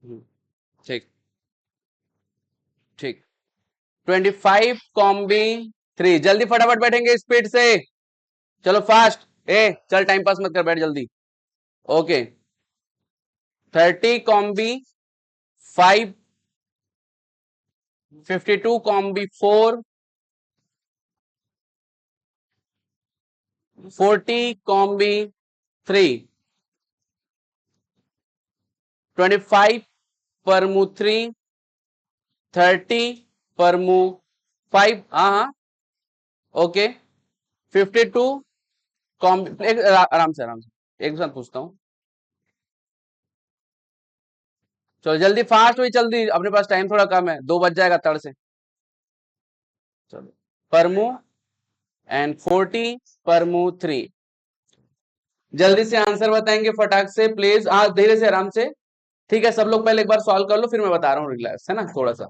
ठीक ठीक। 25 कॉम्बी 3, जल्दी फटाफट बैठेंगे स्पीड से। चलो फास्ट। चल टाइम पास मत कर, बैठ जल्दी। ओके। 30 कॉम्बी 5, 52 कॉम्बी 4, 40 कॉम्बी 3, 25 पर मू 3, 30 पर मू 5। हाँ हाँ। ओके। 52 कॉम्बी, आराम से आराम से एक साथ पूछता हूँ। चलो जल्दी फास्ट हुई, जल्दी, अपने पास टाइम थोड़ा कम है, 2 बज जाएगा तड़ से। चलो। परमू एंड 40 पर मू 3। जल्दी से आंसर बताएंगे फटाक से प्लीज। धीरे से आराम से। ठीक है, सब लोग पहले एक बार सॉल्व कर लो, फिर मैं बता रहा हूँ, रिलैक्स है ना थोड़ा सा।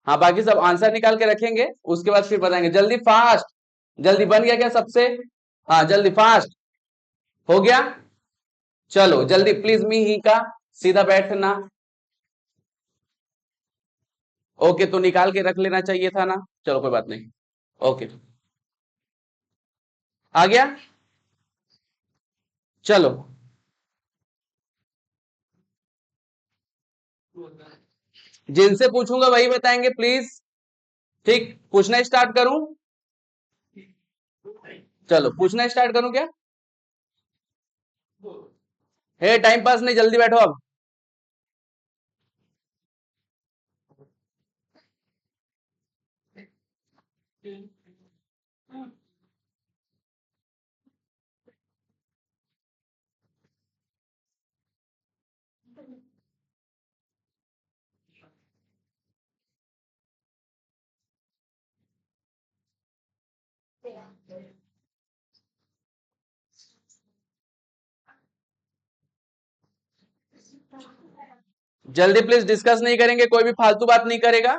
हाँ, बाकी सब आंसर निकाल के रखेंगे, उसके बाद फिर बताएंगे। जल्दी फास्ट। जल्दी बन गया क्या सबसे? हाँ जल्दी फास्ट। हो गया। चलो जल्दी प्लीज, मी ही का सीधा बैठना। ओके, तो निकाल के रख लेना चाहिए था ना। चलो कोई बात नहीं। ओके, आ गया। चलो जिनसे पूछूंगा वही बताएंगे प्लीज। ठीक, पूछना स्टार्ट करूं? चलो पूछना स्टार्ट करूं क्या? टाइम पास नहीं, जल्दी बैठो अब। जल्दी प्लीज, डिस्कस नहीं करेंगे, कोई भी फालतू बात नहीं करेगा।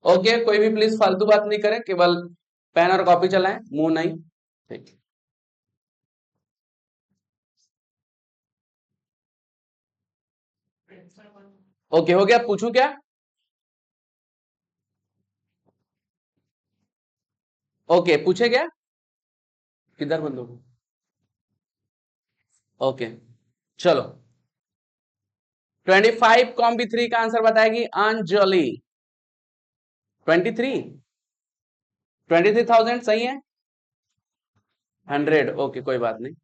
ओके, कोई भी प्लीज फालतू बात नहीं करे, केवल पेन और कॉपी चलाएं, मुंह नहीं। ठीक। ओके, हो गया, पूछूं क्या? ओके, पूछे क्या? किधर बंद हो? ओके, चलो। 25 कॉम्बी 3 का आंसर बताएगी अंजलि। 23 सही है। 100, ओके कोई बात नहीं।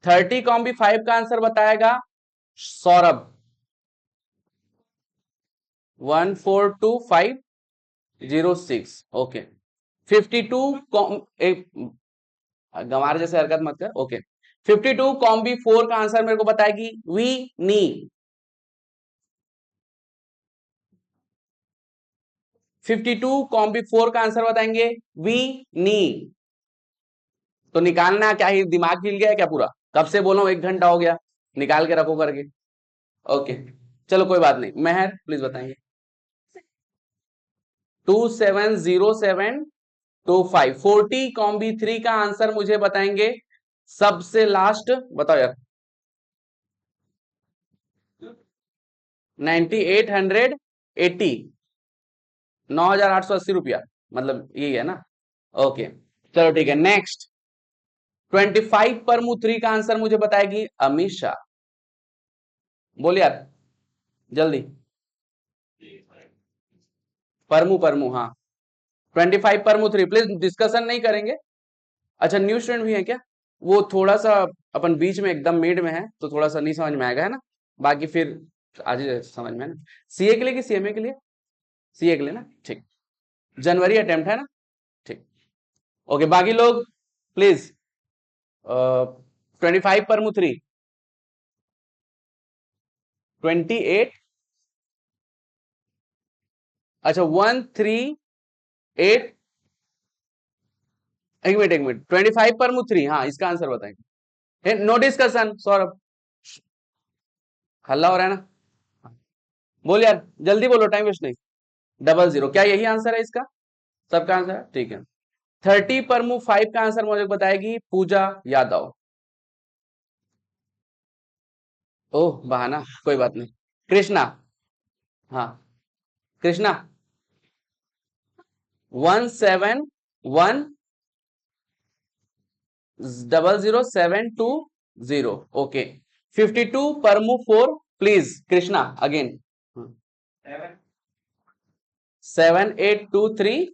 30 कॉम्बी 5 का आंसर बताएगा सौरभ। 142506। ओके। 52 एक गंवार जैसे हरकत मत कर। ओके। 52 कॉम्बी 4 का आंसर मेरे को बताएगी वी नी। 52 कॉम्बी 4 का आंसर बताएंगे वी नी। तो निकालना क्या ही, दिमाग हिल गया है क्या पूरा? कब से बोला हूं, 1 घंटा हो गया। निकाल के रखो करके। ओके, चलो कोई बात नहीं। मेहर प्लीज बताएंगे। 270725। 40 कॉम्बी 3 का आंसर मुझे बताएंगे सबसे लास्ट। बताओ यार। 9880। 9880 रुपया, मतलब यही है ना? ओके, चलो ठीक है। नेक्स्ट। 25 पर मू 3 का आंसर मुझे बताएगी अमीषा। बोल यार जल्दी। परमू, हाँ। 25 पर मू 3, प्लीज डिस्कशन नहीं करेंगे। अच्छा, न्यू स्टूडेंट भी है क्या? वो थोड़ा सा अपन बीच में एकदम मिड में है, तो थोड़ा सा नहीं समझ में आएगा, है ना? बाकी फिर आज ही समझ में है ना। सीए के लिए कि सीएमए के लिए? सीए के लिए ना, ठीक। जनवरी अटेम्प्ट है ना? ठीक। ओके, बाकी लोग प्लीज। 25 पर मू 3। 28। अच्छा, 138। एक मिनट 25 पर मू 3, हाँ इसका आंसर बताएंगे। No discussion Saurabh. हल्ला हो रहा है ना? बोल यार जल्दी बोलो, टाइम वेस्ट नहीं। 00, क्या यही आंसर है इसका? सबका आंसर है, ठीक है। 30 पर मू 5 का आंसर मुझे बताएगी पूजा यादव। ओह बहाना, कोई बात नहीं। कृष्णा। हाँ, कृष्णा। 1710070, ओके। 52 परमू 4, प्लीज कृष्णा अगेन। 7823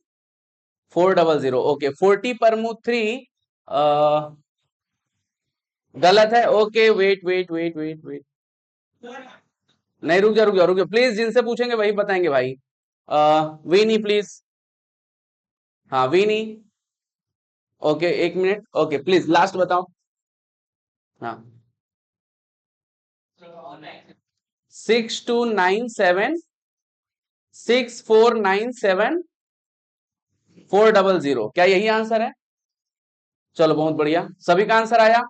400, ओके। 40 परमू 3 गलत है, okay. Wait wait wait wait wait, नहीं रुक जा रुक जा रुक जा, प्लीज जिनसे पूछेंगे वही बताएंगे भाई। Weeny please. हाँ वीनी। ओके एक मिनट, ओके प्लीज लास्ट बताओ। हाँ, 6297 6497 400, क्या यही आंसर है? चलो बहुत बढ़िया, सभी का आंसर आया।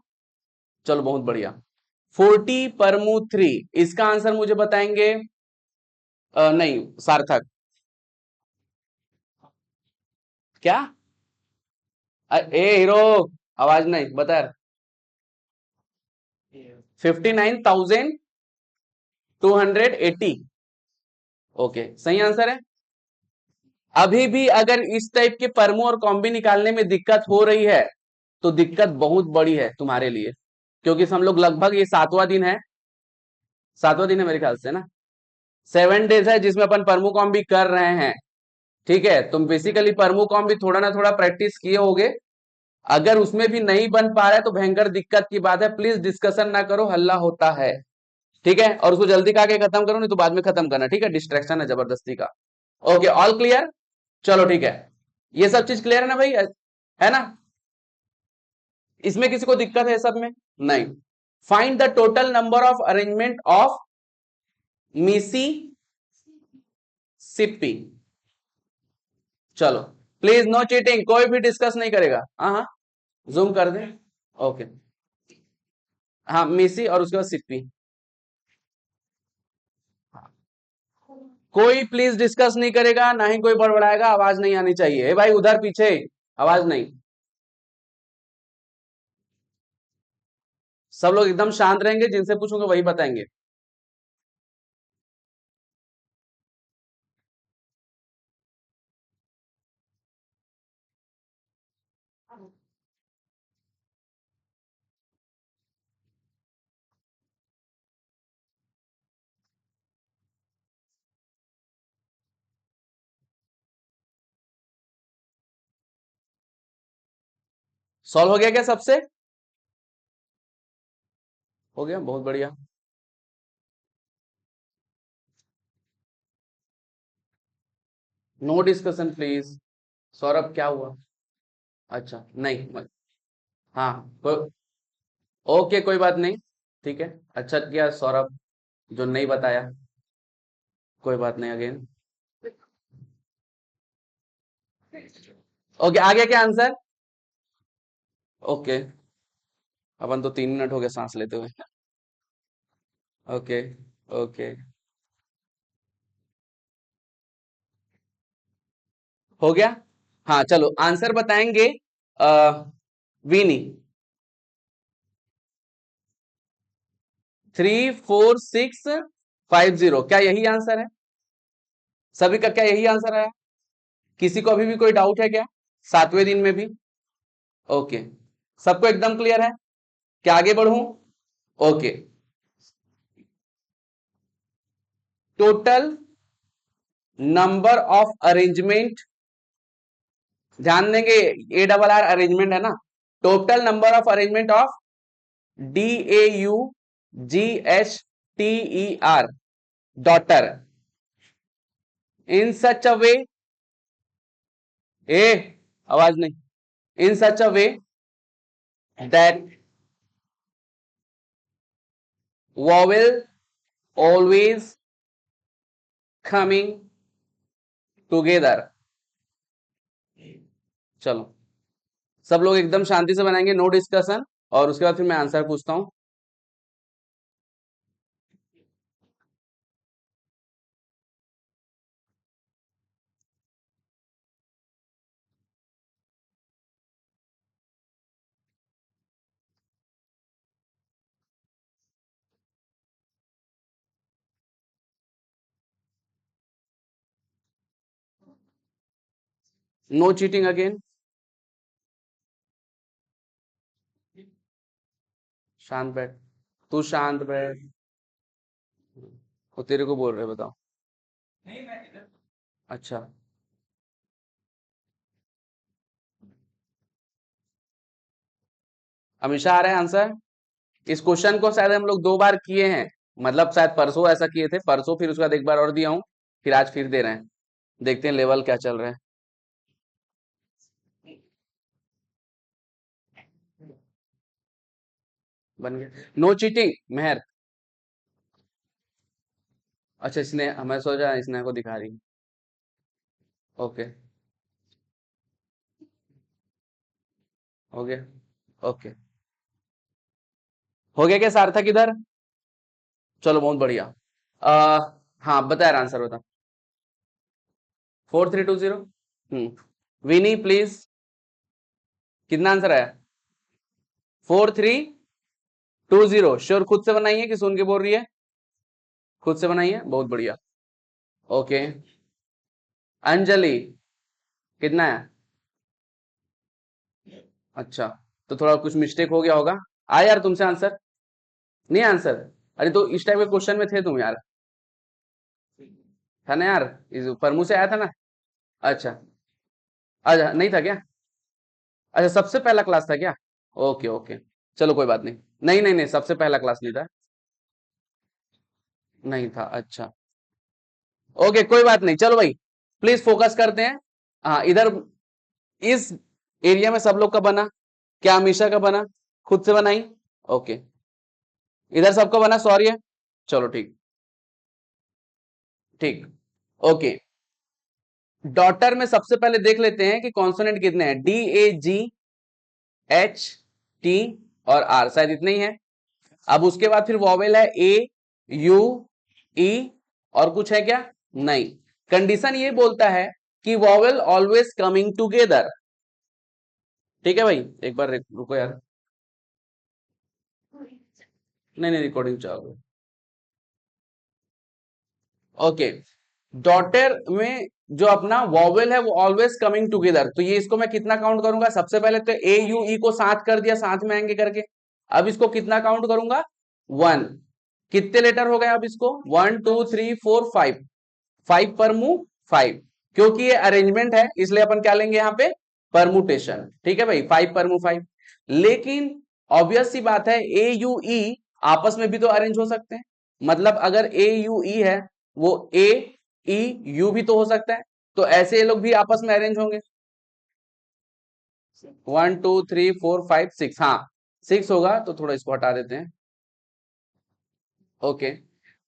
चलो बहुत बढ़िया। 40 परमू 3, इसका आंसर मुझे बताएंगे। नहीं, सार्थक। क्या? ए हीरो, आवाज नहीं बता। 59,280, ओके सही आंसर है। अभी भी अगर इस टाइप के परमो और कॉम्बी निकालने में दिक्कत हो रही है तो दिक्कत बहुत बड़ी है तुम्हारे लिए, क्योंकि हम लोग लगभग ये 7वां दिन है। 7वां दिन है मेरे ख्याल से ना। 7 डेज है जिसमें अपन परमो कॉम्बी कर रहे हैं। ठीक है, तुम बेसिकली परमो कॉम्बी थोड़ा ना थोड़ा प्रैक्टिस किए होगे। अगर उसमें भी नहीं बन पा रहा है तो भयंकर दिक्कत की बात है, प्लीज डिस्कशन ना करो, हल्ला होता है। ठीक है, और उसको जल्दी खा के खत्म करो, नहीं तो बाद में खत्म करना, ठीक है, डिस्ट्रैक्शन है जबरदस्ती का। Okay all clear. चलो ठीक है, ये सब चीज क्लियर है ना भाई, है ना? इसमें किसी को दिक्कत है सब में? नहीं। Find the total number of arrangement of मिसी सिप्पी। चलो प्लीज नो चीटिंग, कोई भी डिस्कस नहीं करेगा। हाँ हाँ, जूम कर दे। ओके, हाँ मिसी और उसके बाद सिप्पी। कोई प्लीज डिस्कस नहीं करेगा, ना ही कोई बड़बड़ाएगा, आवाज नहीं आनी चाहिए। ए भाई उधर पीछे, आवाज नहीं। सब लोग एकदम शांत रहेंगे, जिनसे पूछूंगा वही बताएंगे। सॉल्व हो गया क्या सबसे? हो गया, बहुत बढ़िया। No discussion please. सौरभ क्या हुआ? अच्छा नहीं हाँ ओके कोई बात नहीं। ठीक है, अच्छा किया सौरभ जो नहीं बताया। कोई बात नहीं अगेन। ओके आ गया क्या आंसर? ओके, अपन तो 3 मिनट हो गए सांस लेते हुए। ओके ओके, हो गया। हाँ चलो आंसर बताएंगे। विनी। 34650, क्या यही आंसर है? सभी का क्या यही आंसर है? किसी को अभी भी कोई डाउट है क्या? 7वें दिन में भी? ओके, सबको एकदम क्लियर है? क्या आगे बढ़ूं? Okay, total number of arrangement, ध्यान देंगे, ARR अरेंजमेंट है ना। Total number of arrangement of DAUGHTER, daughter, in such a way, ए आवाज नहीं, in such a way that vowel always coming together। चलो सब लोग एकदम शांति से बनाएंगे, नो डिस्कशन, और उसके बाद फिर मैं आंसर पूछता हूं। No cheating again. शांत बैठ, तू शांत बैठ। वो तेरे को बोल रहे, बताओ। अच्छा, हमेशा आ रहा है आंसर। इस क्वेश्चन को शायद हम लोग 2 बार किए हैं, मतलब शायद परसों ऐसा किए थे, परसों फिर उसके बाद एक बार और दिया हूँ, फिर आज फिर दे रहे हैं। देखते हैं लेवल क्या चल रहा है। बन गया। नो चीटिंग मेहर। अच्छा, इसने, हमें सोचा इसने को दिखा रही। ओके, हो गया। ओके, हो गया क्या सार्थक इधर? चलो बहुत बढ़िया। आ, हाँ बता यार, आंसर बता। 4320। विनी प्लीज, कितना आंसर आया? 4320। श्योर? खुद से बनाई है कि सुन के बोल रही है? खुद से बनाई है, बहुत बढ़िया। ओके, अंजलि कितना है? अच्छा, तो थोड़ा कुछ मिस्टेक हो गया होगा। आ यार तुमसे आंसर, नहीं आंसर? अरे तो इस टाइप के क्वेश्चन में थे तुम यार, था ना यार? इस फर्मू से आया था ना? अच्छा, अच्छा नहीं था क्या? अच्छा, सबसे पहला क्लास था क्या? ओके ओके, चलो कोई बात नहीं। नहीं नहीं नहीं, सबसे पहला क्लास नहीं था। नहीं था, अच्छा। ओके कोई बात नहीं, चलो भाई प्लीज फोकस करते हैं। हाँ इधर, इस एरिया में सब लोग का बना? क्या अमीशा का बना? खुद से बनाई? ओके, इधर सबका बना, सॉरी है। चलो ठीक, ठीक। ओके, डॉटर में सबसे पहले देख लेते हैं कि कॉन्सोनेंट कितने हैं। DAG, H, T और R, शायद इतने ही है। अब उसके बाद फिर वॉवेल है A, U, E और कुछ है क्या? नहीं। कंडीशन ये बोलता है कि वॉवेल ऑलवेज कमिंग टुगेदर। ठीक है भाई, एक बार रुको यार। नहीं नहीं, रिकॉर्डिंग चालू। ओके, डॉटर में जो अपना वॉवेल है वो ऑलवेज कमिंग टुगेदर, तो ये इसको मैं कितना काउंट करूंगा? सबसे पहले तो A, U, E को साथ कर दिया, साथ में आएंगे करके। अब इसको कितना काउंट करूंगा? 1। कितने लेटर हो गए अब इसको? 1 2 3 4 5। 5 पर मुंह 5, क्योंकि ये अरेंजमेंट है इसलिए अपन क्या लेंगे यहाँ पे? परमुटेशन। ठीक है भाई, 5 पर मुंह 5। लेकिन ऑब्वियस सी बात है, A, U, E आपस में भी तो अरेंज हो सकते हैं। मतलब अगर A, U, E है, वो A, E, U भी तो हो सकता है, तो ऐसे ये लोग भी आपस में अरेंज होंगे। 1 2 3 4 5 6, हाँ 6 होगा, तो थोड़ा इसको हटा देते हैं। ओके,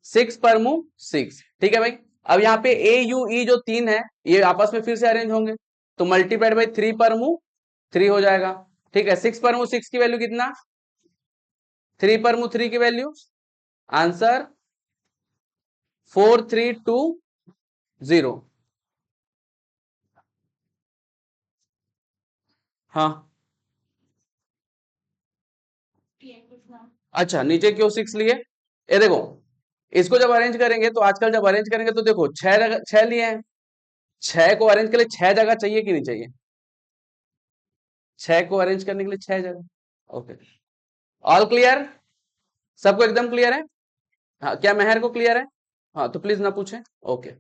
6 पर मुंह 6। ठीक है भाई, अब यहाँ पे A, U, E जो 3 है, ये आपस में फिर से अरेंज होंगे, तो मल्टीप्लाइड बाई 3 पर मुंह 3 हो जाएगा। ठीक है, 6 पर मुंह 6 की वैल्यू कितना? 3 पर मुंह 3 की वैल्यू, आंसर 4320। हाँ, अच्छा नीचे क्यों 6 लिए? ये देखो, इसको जब अरेंज करेंगे तो आजकल जब अरेंज करेंगे तो देखो 6 लिए हैं। 6 को अरेंज के लिए 6 जगह चाहिए कि नहीं चाहिए? 6 को अरेंज करने के लिए 6 जगह। Okay, all clear? सबको एकदम क्लियर है? हाँ, क्या मेहर को क्लियर है? हाँ तो प्लीज ना पूछे। ओके,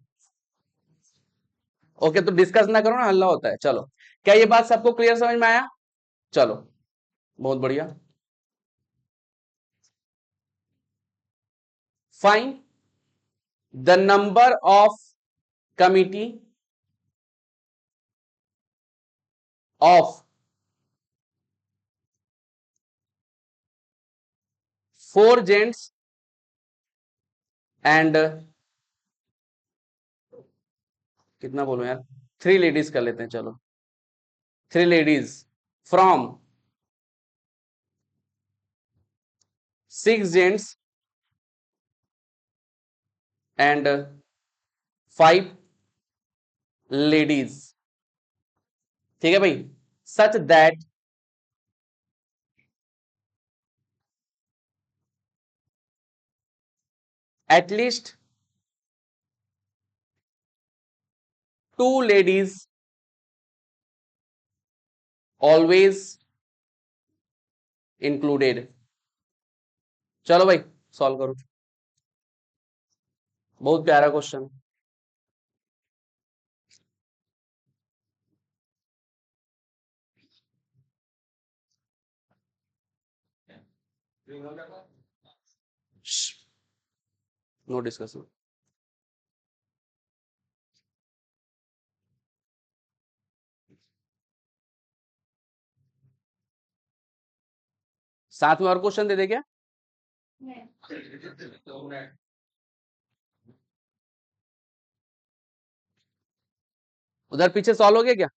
ओके तो डिस्कस ना करो ना, हल्ला होता है। चलो, क्या ये बात सबको क्लियर समझ में आया? चलो, बहुत बढ़िया। Fine the number of committee of 4 gents and, कितना बोलो यार, 3 लेडीज कर लेते हैं, चलो 3 ladies from 6 gents and 5 ladies. ठीक है भाई, such that at least 2 ladies always included. चलो भाई सॉल्व करो, बहुत प्यारा क्वेश्चन। No discussion. साथ में और क्वेश्चन दे दे क्या? उधर पीछे सॉल्व हो गया क्या?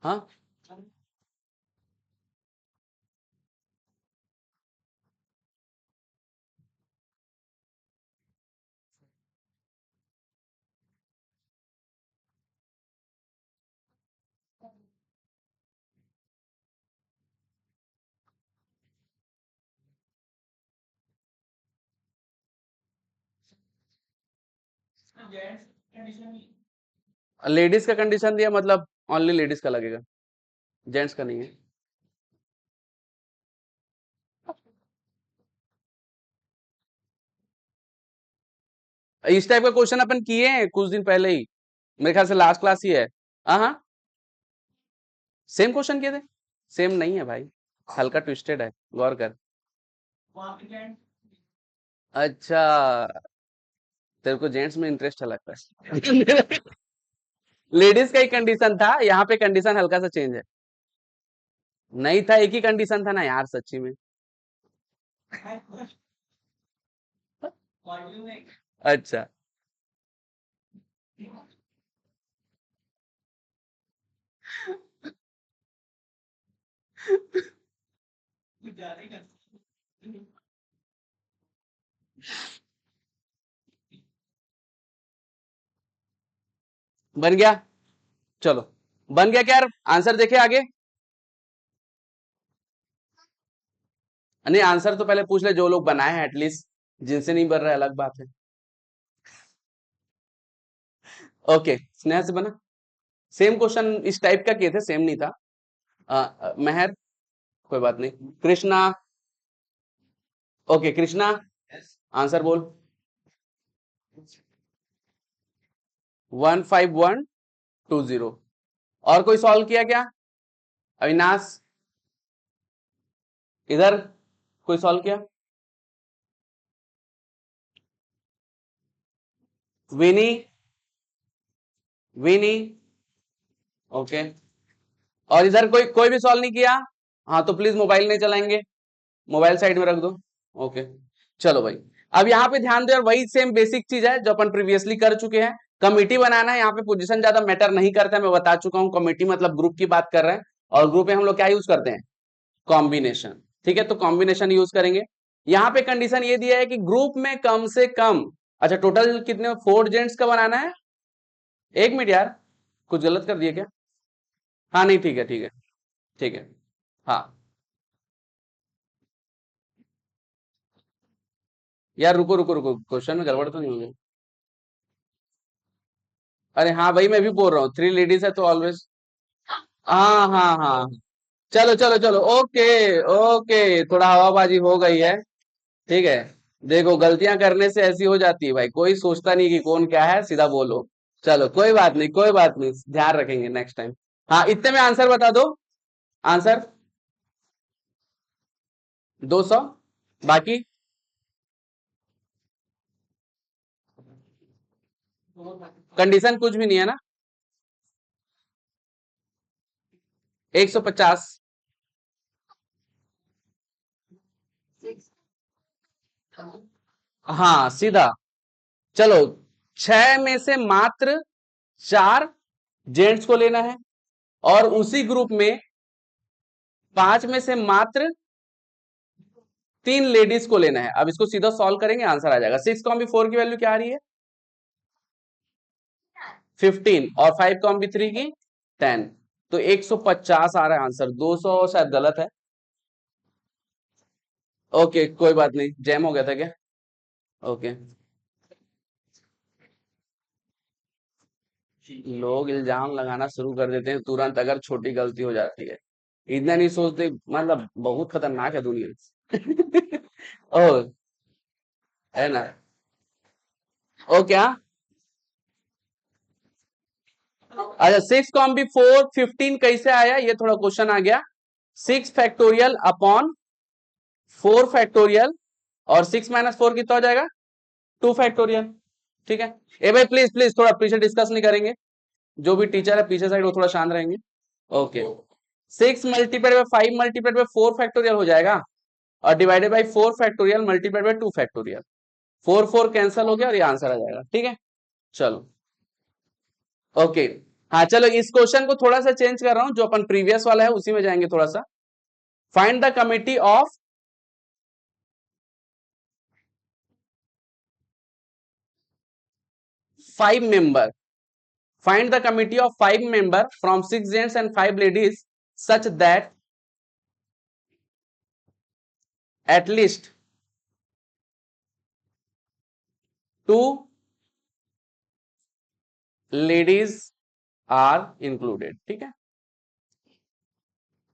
हाँ लेडीज का कंडीशन दिया, मतलब ओनली लेडीज का लगेगा, जेंट्स का नहीं है। इस टाइप का क्वेश्चन अपन किए हैं कुछ दिन पहले ही, मेरे ख्याल से लास्ट क्लास ही है। हाँ सेम क्वेश्चन किए थे। सेम नहीं है भाई, हल्का ट्विस्टेड है, गौर कर। अच्छा, तेरे को जेंट्स में इंटरेस्ट है लगता है। लेडीज का ही कंडीशन था, यहाँ पे कंडीशन हल्का सा चेंज है। नहीं था, एक ही कंडीशन था ना यार सच्ची में। अच्छा बन गया। चलो बन गया क्या यार? आंसर देखे आगे? नहीं आंसर तो पहले पूछ ले, जो लोग बनाए हैं एटलीस्ट, जिनसे नहीं बन रहा है अलग बात है। ओके स्नेहा से बना। सेम क्वेश्चन इस टाइप का किए थे, सेम नहीं था। मेहर, कोई बात नहीं। कृष्णा, ओके कृष्णा आंसर बोल। 15120। और कोई सॉल्व किया क्या? अविनाश, इधर कोई सॉल्व किया? विनी, विनी, ओके। और इधर कोई कोई भी सॉल्व नहीं किया? हाँ तो प्लीज मोबाइल नहीं चलाएंगे, मोबाइल साइड में रख दो। ओके चलो भाई, अब यहाँ पे ध्यान दो यार, वही सेम बेसिक चीज है जो अपन प्रीवियसली कर चुके हैं। कमिटी बनाना है, यहाँ पे पोजीशन ज्यादा मैटर नहीं करता है, मैं बता चुका हूँ। कमिटी मतलब ग्रुप की बात कर रहे हैं, और ग्रुप में हम लोग क्या यूज करते हैं? कॉम्बिनेशन। ठीक है, तो कॉम्बिनेशन यूज करेंगे। यहाँ पे कंडीशन ये दिया है कि ग्रुप में कम से कम, अच्छा टोटल कितने, 4 जेंट्स का बनाना है। 1 मिनट यार, कुछ गलत कर दिया क्या? हाँ नहीं ठीक है ठीक है, ठीक है। हाँ यार रुको रुको रुको, क्वेश्चन में गड़बड़ तो नहीं होगी? अरे हाँ भाई मैं भी बोल रहा हूँ, 3 लेडीज है तो ऑलवेज। हाँ हाँ हाँ, चलो चलो चलो, ओके ओके, थोड़ा हवाबाजी हो गई है। ठीक है, देखो गलतियां करने से ऐसी हो जाती है भाई, कोई सोचता नहीं कि कौन क्या है, सीधा बोलो। चलो कोई बात नहीं, कोई बात नहीं, ध्यान रखेंगे नेक्स्ट टाइम। हाँ इतने में आंसर बता दो। आंसर 200। बाकी कंडीशन कुछ भी नहीं है ना? 150। हाँ सीधा। चलो 6 में से मात्र 4 जेंट्स को लेना है, और उसी ग्रुप में 5 में से मात्र 3 लेडीज को लेना है। अब इसको सीधा सॉल्व करेंगे, आंसर आ जाएगा। 6 कॉम्बी 4 की वैल्यू क्या आ रही है? 15, और 5 कॉम्बी 3 की 10। तो 150 आ रहा है आंसर, 200 शायद गलत है। ओके कोई बात नहीं, जैम हो गया था क्या? ओके लोग इल्जाम लगाना शुरू कर देते हैं तुरंत अगर छोटी गलती हो जाती है। इतना नहीं सोचते, मतलब बहुत खतरनाक है दुनिया। ओ, है ना। ओ क्या। अच्छा, 6 कॉम बी 4 15 कैसे आया, ये थोड़ा क्वेश्चन आ गया। 6 फैक्टोरियल अपॉन 4 फैक्टोरियल, और 6 - 4 कितना हो जाएगा, 2 फैक्टोरियल। ठीक है। ए भाई प्लीज प्लीज थोड़ा पीछे डिस्कस नहीं करेंगे, जो भी टीचर है पीछे साइड वो थोड़ा शांत रहेंगे। ओके। 6 × 5 × 4 फैक्टोरियल हो जाएगा, और divided by 4 factorial multiplied by 2 factorial. 4 4 cancel हो गया और ये आंसर आ जाएगा। ठीक है, चलो। ओके। हाँ चलो, इस क्वेश्चन को थोड़ा सा चेंज कर रहा हूं, जो अपन प्रीवियस वाला है उसी में जाएंगे थोड़ा सा। Find the committee of 5 member. Find the committee of 5 member from 6 gents and 5 ladies such that at least 2 ladies are included। ठीक है।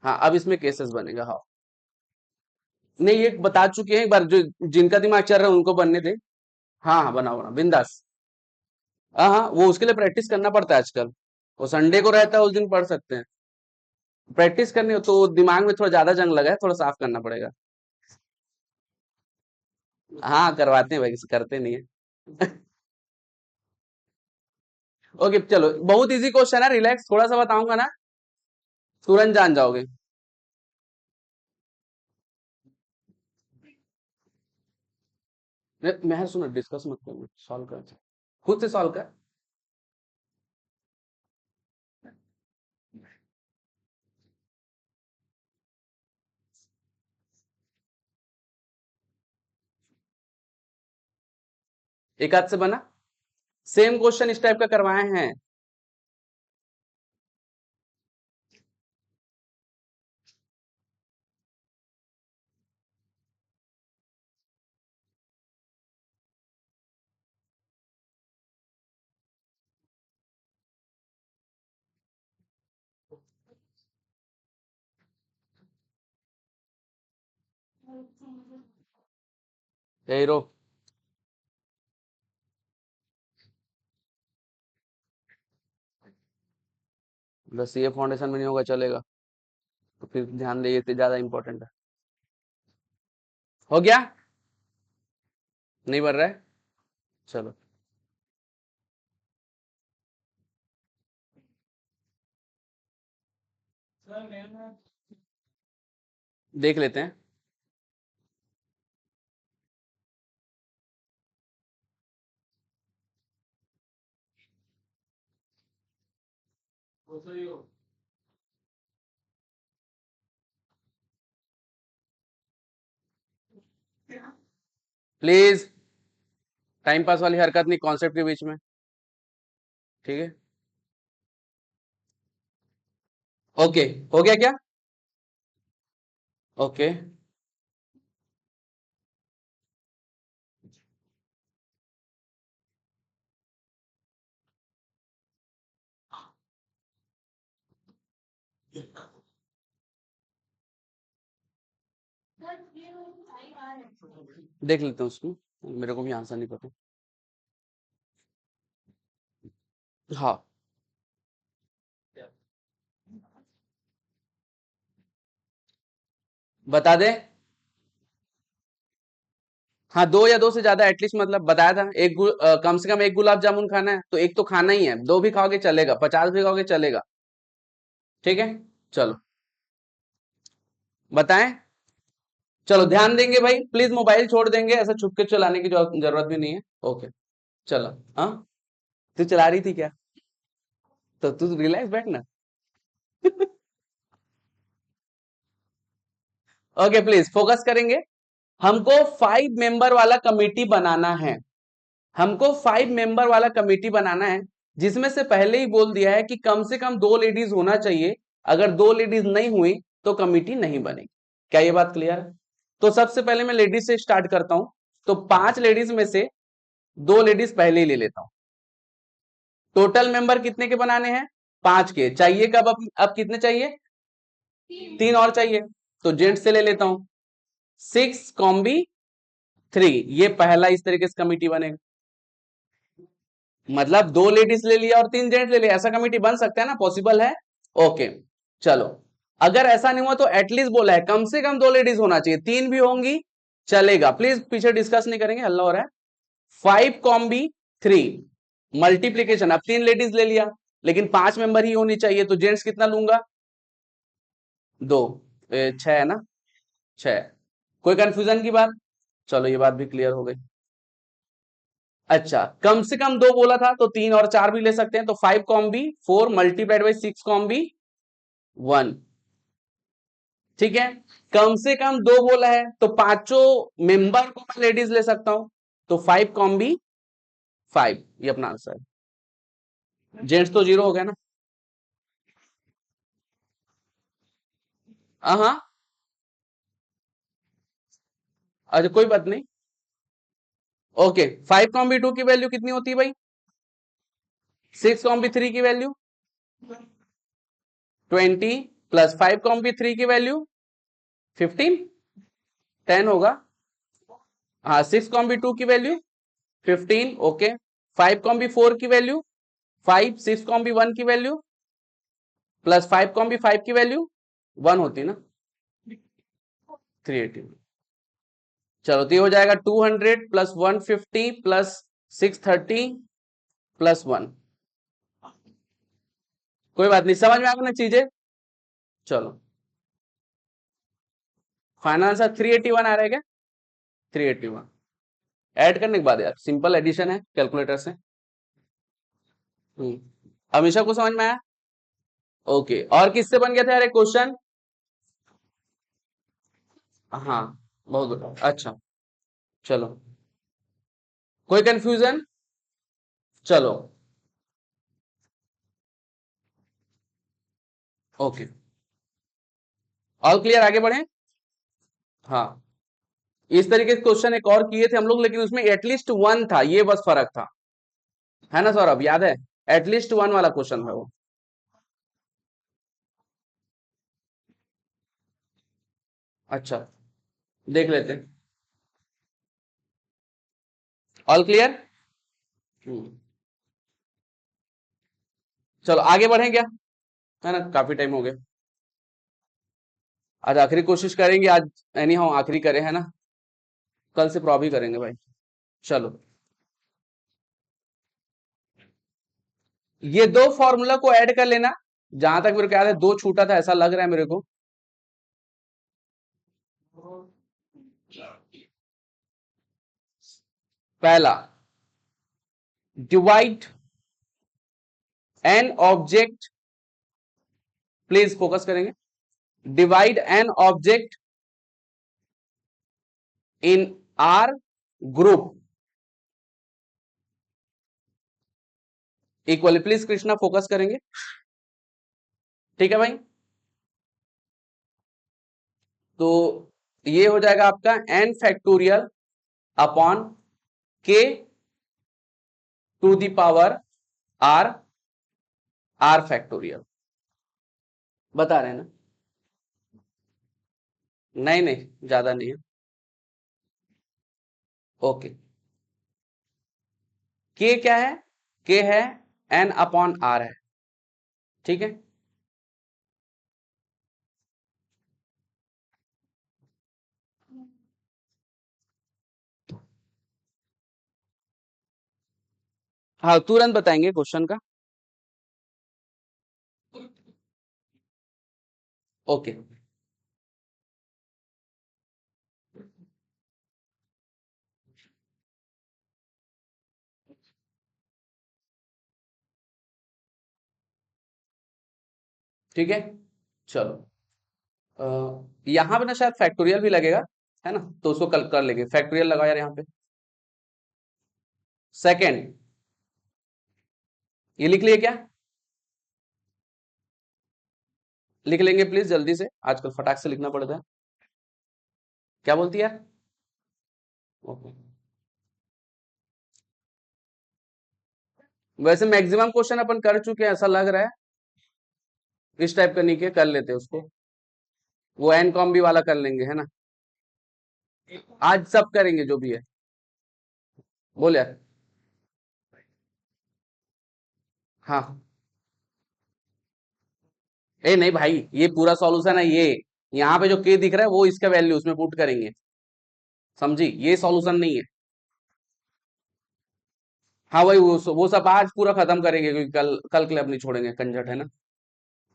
हाँ, अब इसमें केसेस बनेगा। हाँ, नहीं ये बता चुके हैं एक बार, जो जिनका दिमाग चल रहा है उनको बनने दे। हाँ हाँ, बनाओ बनाओ बिंदास। हाँ हाँ, वो उसके लिए प्रैक्टिस करना पड़ता है आजकल। वो संडे को रहता है, उस दिन पढ़ सकते हैं। प्रैक्टिस करनी हो तो दिमाग में थोड़ा ज्यादा जंग लगा है, थोड़ा साफ करना पड़ेगा। हाँ करवाते हैं भाई, करते नहीं है। ओके चलो, बहुत इजी क्वेश्चन है, रिलैक्स, थोड़ा सा बताऊंगा ना तुरंत जान जाओगे। मैं सुनो, डिस्कस मत करो, सॉल्व कर, खुद से सॉल्व कर। एक हाथ से बना, सेम क्वेश्चन इस टाइप का करवाए हैं। यही रो। बस ये फाउंडेशन में नहीं होगा चलेगा, तो फिर ध्यान दे, ये तो ज्यादा इंपॉर्टेंट है। हो गया, नहीं बन रहा है, चलो देख लेते हैं। प्लीज टाइम पास वाली हरकत नहीं कॉन्सेप्ट के बीच में। ठीक है। ओके, हो गया क्या। ओके, देख लेते हैं उसको, मेरे को भी आंसर नहीं पता। हाँ, बता दे। हाँ, 2 या 2 से ज्यादा एटलीस्ट, मतलब बताया था, कम से कम एक गुलाब जामुन खाना है तो एक तो खाना ही है, 2 भी खाओगे चलेगा, 50 भी खाओगे चलेगा। ठीक है, चलो बताएं। चलो ध्यान देंगे भाई, प्लीज मोबाइल छोड़ देंगे, ऐसा छुप के चलाने की जरूरत भी नहीं है। ओके, चलो। हाँ, तू चला रही थी क्या, तो तू रिलैक्स बैठ ना। ओके प्लीज फोकस करेंगे। हमको 5 मेंबर वाला कमेटी बनाना है। हमको 5 मेंबर वाला कमेटी बनाना है, जिसमें से पहले ही बोल दिया है कि कम से कम 2 लेडीज होना चाहिए। अगर 2 लेडीज नहीं हुई तो कमेटी नहीं बनेगी। क्या ये बात क्लियर है। तो सबसे पहले मैं लेडीज से स्टार्ट करता हूं। तो 5 लेडीज में से 2 लेडीज पहले ही ले लेता हूं। टोटल मेंबर कितने के बनाने हैं? 5 के। चाहिए कब? अब कितने चाहिए? 3 और चाहिए। तो जेंट्स से ले लेता हूं, 6 कॉम्बी 3, ये पहला इस तरीके से कमिटी बनेगा। मतलब 2 लेडीज ले लिया और 3 जेंट्स ले लिया, ऐसा कमिटी बन सकता है ना? पॉसिबल है। ओके चलो, अगर ऐसा नहीं हुआ तो एटलीस्ट बोला है कम से कम 2 लेडीज होना चाहिए, 3 भी होंगी चलेगा। प्लीज पीछे डिस्कस नहीं करेंगे, हल्ला हो रहा है। 5 कॉम्बी 3 मल्टीप्लीकेशन, अब 3 लेडीज ले लिया लेकिन 5 मेंबर ही होनी चाहिए, तो जेंट्स कितना लूंगा? 2, 6 है ना? 6। कोई कंफ्यूजन की बात? चलो ये बात भी क्लियर हो गई। अच्छा, कम से कम 2 बोला था तो 3 और 4 भी ले सकते हैं, तो 5 combi 4 multiplied by 6 combi 1। ठीक है, कम से कम 2 बोला है तो पांचों मेंबर को मैं लेडीज ले सकता हूं, तो 5 कॉम बी 5, ये अपना आंसर है। जेंट्स तो 0 हो गया ना? हाँ, अच्छा कोई बात नहीं। ओके, 5 कॉम बी 2 की वैल्यू कितनी होती है भाई? 6 कॉम बी 3 की वैल्यू 20 प्लस 5 कॉम बी 3 की वैल्यू 15, 10 होगा। हाँ, 6 कॉम बी 2 की वैल्यू 15, ओके। 5 कॉम बी 4 की वैल्यू 5, 6 कॉम बी 1 की वैल्यू प्लस 5 कॉम बी 5 की वैल्यू 1 होती ना, 380। चलो तो ये हो जाएगा 200 प्लस 150 प्लस 630 प्लस 1। कोई बात नहीं, समझ में आ गई ना चीजें? चलो, फाइनल आंसर 381 आ रहा है क्या? 381 ऐड करने के बाद यार सिंपल एडिशन है कैलकुलेटर से। हमेशा को समझ में आया? ओके, और किससे बन गया था यार एक क्वेश्चन? हाँ, बहुत अच्छा। चलो, कोई कंफ्यूजन? चलो, ओके, ऑल क्लियर, आगे बढ़े। हाँ, इस तरीके के क्वेश्चन एक और किए थे हम लोग, लेकिन उसमें एटलीस्ट 1 था, ये बस फर्क था, है ना सौरभ? याद है? एटलीस्ट 1 वाला क्वेश्चन था वो। अच्छा, देख लेते हैं। All clear? चलो आगे बढ़े क्या, है ना? काफी टाइम हो गया। आज आखिरी कोशिश करेंगे, आज एनी हाउ आखिरी करें, है ना? कल से प्रॉब ही करेंगे भाई। चलो, ये 2 फॉर्मूला को ऐड कर लेना। जहां तक मेरे को याद है 2 छूटा था, ऐसा लग रहा है मेरे को। पहला, divide N object, please focus करेंगे। Divide N object in R group equally, please Krishna focus करेंगे। ठीक है भाई, तो ये हो जाएगा आपका N factorial upon K to the power R, R factorial. बता रहे हैं ना? नहीं नहीं, ज्यादा नहीं है। ओके, के क्या है? के है एन अपॉन आर है, ठीक है। हाँ, तुरंत बताएंगे क्वेश्चन का। ओके, ठीक है। चलो, यहां पे ना शायद फैक्टोरियल भी लगेगा, है ना? तो उसको कल कर लेंगे, फैक्टोरियल लगाओ यार यहाँ पे। सेकंड, ये लिख लिए क्या? लिख लेंगे प्लीज जल्दी से, आजकल फटाक से लिखना पड़ता है। क्या बोलती है? ओके, वैसे मैक्सिमम क्वेश्चन अपन कर चुके हैं ऐसा लग रहा है। इस टाइप का नहीं किया, कर लेते हैं उसको, वो एन कॉम भी वाला कर लेंगे, है ना। आज सब करेंगे जो भी है। बोल यार। हाँ। ए नहीं भाई, ये पूरा सॉल्यूशन है ये। यहाँ पे जो के दिख रहा है वो इसका वैल्यू उसमें पुट करेंगे, समझी, ये सॉल्यूशन नहीं है। हाँ वही, वो सब आज पूरा खत्म करेंगे, क्योंकि कल कल के लिए अपनी छोड़ेंगे कंजट, है ना।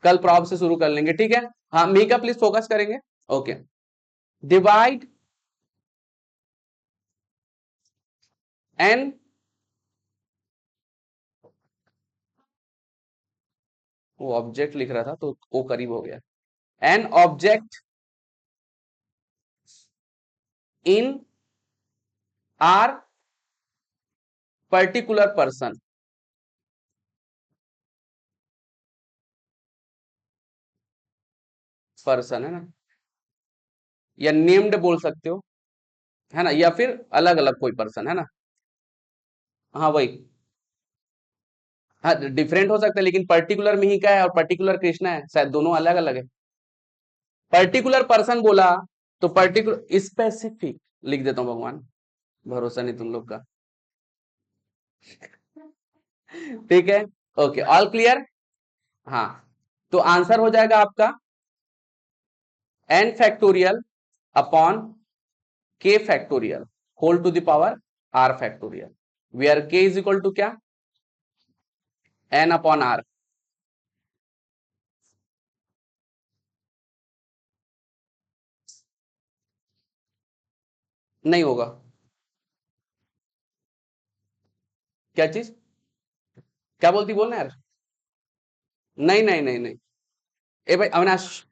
कल प्रॉब से शुरू कर लेंगे, ठीक है। हाँ मीका प्लीज फोकस करेंगे। ओके। डिवाइड एन, वो ऑब्जेक्ट लिख रहा था तो वो करीब हो गया। N object in are particular person, person है ना, या नेम्ड बोल सकते हो, है ना, या फिर अलग अलग कोई पर्सन, है ना। हाँ वही। हाँ डिफरेंट हो सकता है, लेकिन पर्टिकुलर में ही क्या है और पर्टिकुलर कृष्णा है, शायद दोनों अलग अलग है। पर्टिकुलर पर्सन बोला तो पर्टिकुलर स्पेसिफिक लिख देता हूं भगवान, भरोसा नहीं तुम लोग का। ठीक है। Okay, all clear. हाँ, तो आंसर हो जाएगा आपका n factorial upon k factorial whole to the power r factorial, where k is equal to क्या, n अपॉन r। नहीं होगा। क्या चीज, क्या बोलती, बोलना यार। नहीं नहीं नहीं नहीं। ए भाई अविनाश,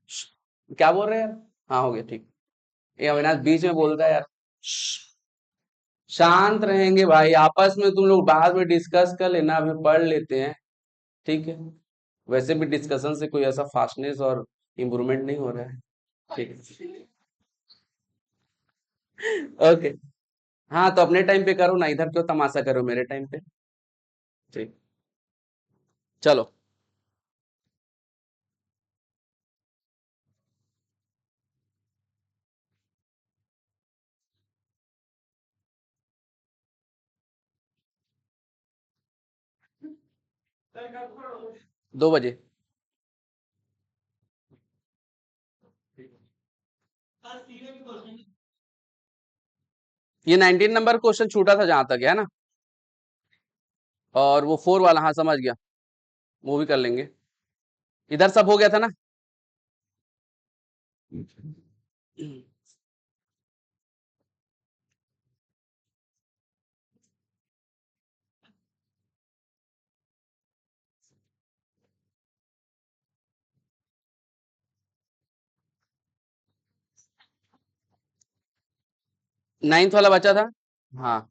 क्या बोल रहे हैं यार। हाँ हो गया ठीक। ये अविनाश बीच में बोलता है यार। शांत रहेंगे भाई, आपस में तुम लोग बाद में डिस्कस कर लेना, अभी पढ़ लेते हैं, ठीक है। वैसे भी डिस्कशन से कोई ऐसा फास्टनेस और इम्प्रूवमेंट नहीं हो रहा है। ठीक है। ओके। हाँ तो अपने टाइम पे करो ना, इधर क्यों तमाशा करो मेरे टाइम पे। ठीक। चलो। 2 बजे। ये 19 नंबर क्वेश्चन छूटा था जहां तक है ना, और वो 4 वाला, हाँ समझ गया, वो भी कर लेंगे। इधर सब हो गया था ना। 9th वाला बचा था। हाँ।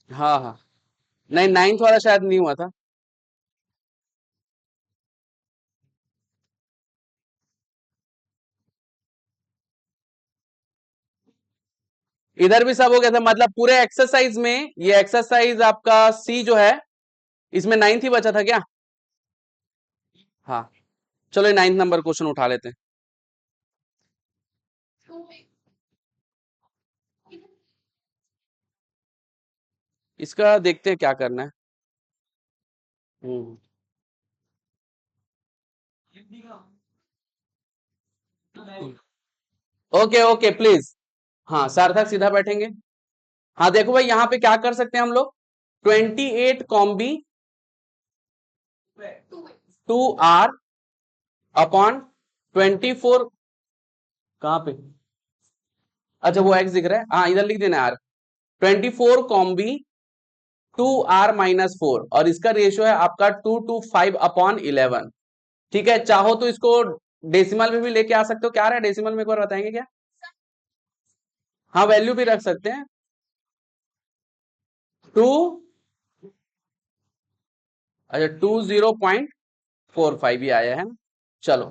हाँ हाँ। नहीं 9th वाला शायद नहीं हुआ था। इधर भी सब हो गया था, मतलब पूरे एक्सरसाइज में, ये एक्सरसाइज आपका सी जो है, इसमें 9th ही बचा था क्या। हाँ। चलो ये 9th नंबर क्वेश्चन उठा लेते हैं। इसका देखते हैं क्या करना है। Okay okay please. हाँ सार्थक सीधा बैठेंगे। हाँ देखो भाई, यहाँ पे क्या कर सकते हैं हम लोग, 28 कॉम्बी 2r अपॉन 24, कहाँ पे, अच्छा वो x दिख रहा है, हाँ इधर लिख देना यार, 24 कॉम्बी 2r-4, और इसका रेशियो है आपका 2 to 5 अपॉन 11। ठीक है, चाहो तो इसको डेसिमल में भी लेके आ सकते हो, क्या रहा है डेसिमल में, एक बार बताएंगे क्या। हाँ वैल्यू भी रख सकते हैं, 2, अच्छा 20.45 ये आया है ना। चलो,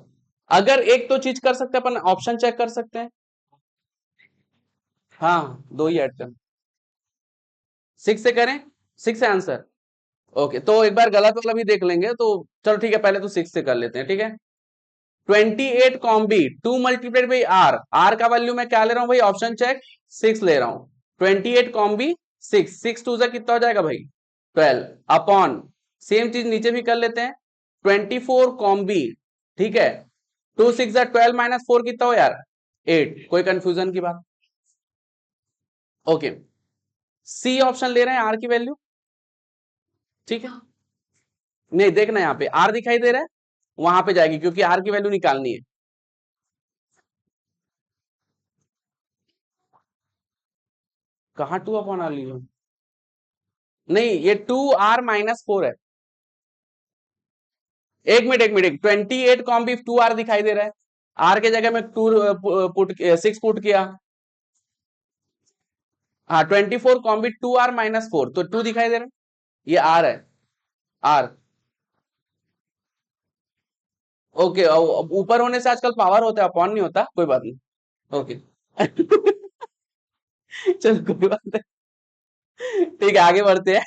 अगर एक तो चीज कर सकते हैं अपन, ऑप्शन चेक कर सकते हैं। हाँ, दो ही ऐड कर। 6 से करें, 6 से आंसर। ओके, तो एक बार गलत वाला भी देख लेंगे, तो चलो ठीक है, पहले तो 6 से कर लेते हैं, ठीक है। 28 combi, 2 multiplied by R, R का वैल्यू मैं क्या ले रहा हूं भाई, ऑप्शन चेक, 6 ले रहा हूं। 28 कॉम बी 6, 6 टू जा कितना हो जाएगा भाई, 12 अपॉन, सेम चीज नीचे भी कर लेते हैं, 24 कॉम बी, ठीक है, 2 6 12 माइनस 4 कितना हो यार, 8। कोई कंफ्यूजन की बात? ओके, सी ऑप्शन ले रहे हैं आर की वैल्यू, ठीक है। नहीं देखना, यहाँ पे आर दिखाई दे रहा है, वहां पे जाएगी, क्योंकि आर की वैल्यू निकालनी है। कहा 2 अपॉन आर ली हो? नहीं, ये 2r-4 है। एक मिनट 28 कॉम भी 2r दिखाई दे रहा है, आर के जगह में 2 पुट 6 पुट किया। हाँ, 24 कॉम भी 2r-4, तो 2 दिखाई दे रहा है, ये आर है, आर। ओके, ऊपर होने से आजकल पावर होता है, अपॉन नहीं होता, कोई बात नहीं। ओके चलो कोई बात नहीं, ठीक है, आगे बढ़ते हैं।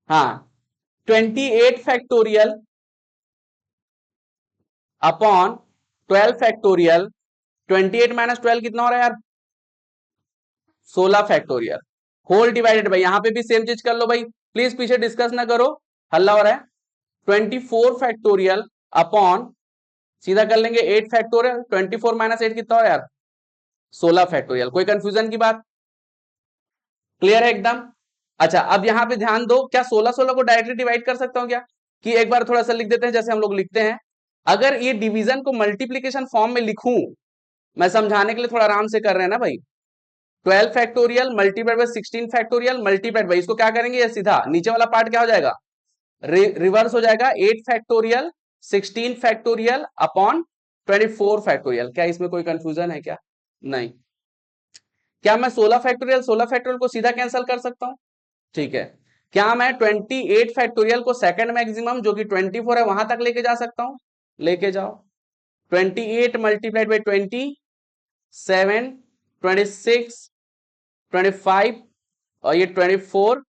हाँ, 28 फैक्टोरियल अपॉन 12 फैक्टोरियल, 28 माइनस 12 कितना हो रहा है यार, 16 फैक्टोरियल, होल डिवाइडेड बाई, यहां पे भी सेम चीज कर लो भाई, प्लीज पीछे डिस्कस ना करो, हल्ला हो रहा है। 24 फैक्टोरियल अपॉन, सीधा कर लेंगे 8 फैक्टोरियल, 24 माइनस 8 कितना हो यार, 16 फैक्टोरियल। कोई कंफ्यूजन की बात? क्लियर है एकदम? अच्छा, अब यहां पे ध्यान दो, क्या 16 16 को डायरेक्टली डिवाइड कर सकता हूं क्या, कि एक बार थोड़ा सा लिख देते हैं जैसे हम लोग लिखते हैं। अगर ये डिवीजन को मल्टीप्लीकेशन फॉर्म में लिखूं, मैं समझाने के लिए थोड़ा आराम से कर रहे हैं ना भाई, 12 factorial multiplied by 16 factorial multiplied by, इसको क्या करेंगे, ये सीधा नीचे वाला पार्ट क्या हो जाएगा, रिवर्स हो जाएगा, 8 फैक्टोरियल 16 फैक्टोरियल अपॉन 24 फैक्टोरियल। क्या इसमें कोई कंफ्यूजन है क्या? नहीं। क्या मैं 16 फैक्टोरियल 16 फैक्टोरियल को सीधा कैंसिल कर सकता हूं? ठीक है। क्या मैं 28 फैक्टोरियल को सेकंड मैक्सिमम जो कि 24 है वहां तक लेके जा सकता हूं? लेके जाओ। 28 मल्टीप्लाइड बाई 20, 7, 26, 25 और ये 24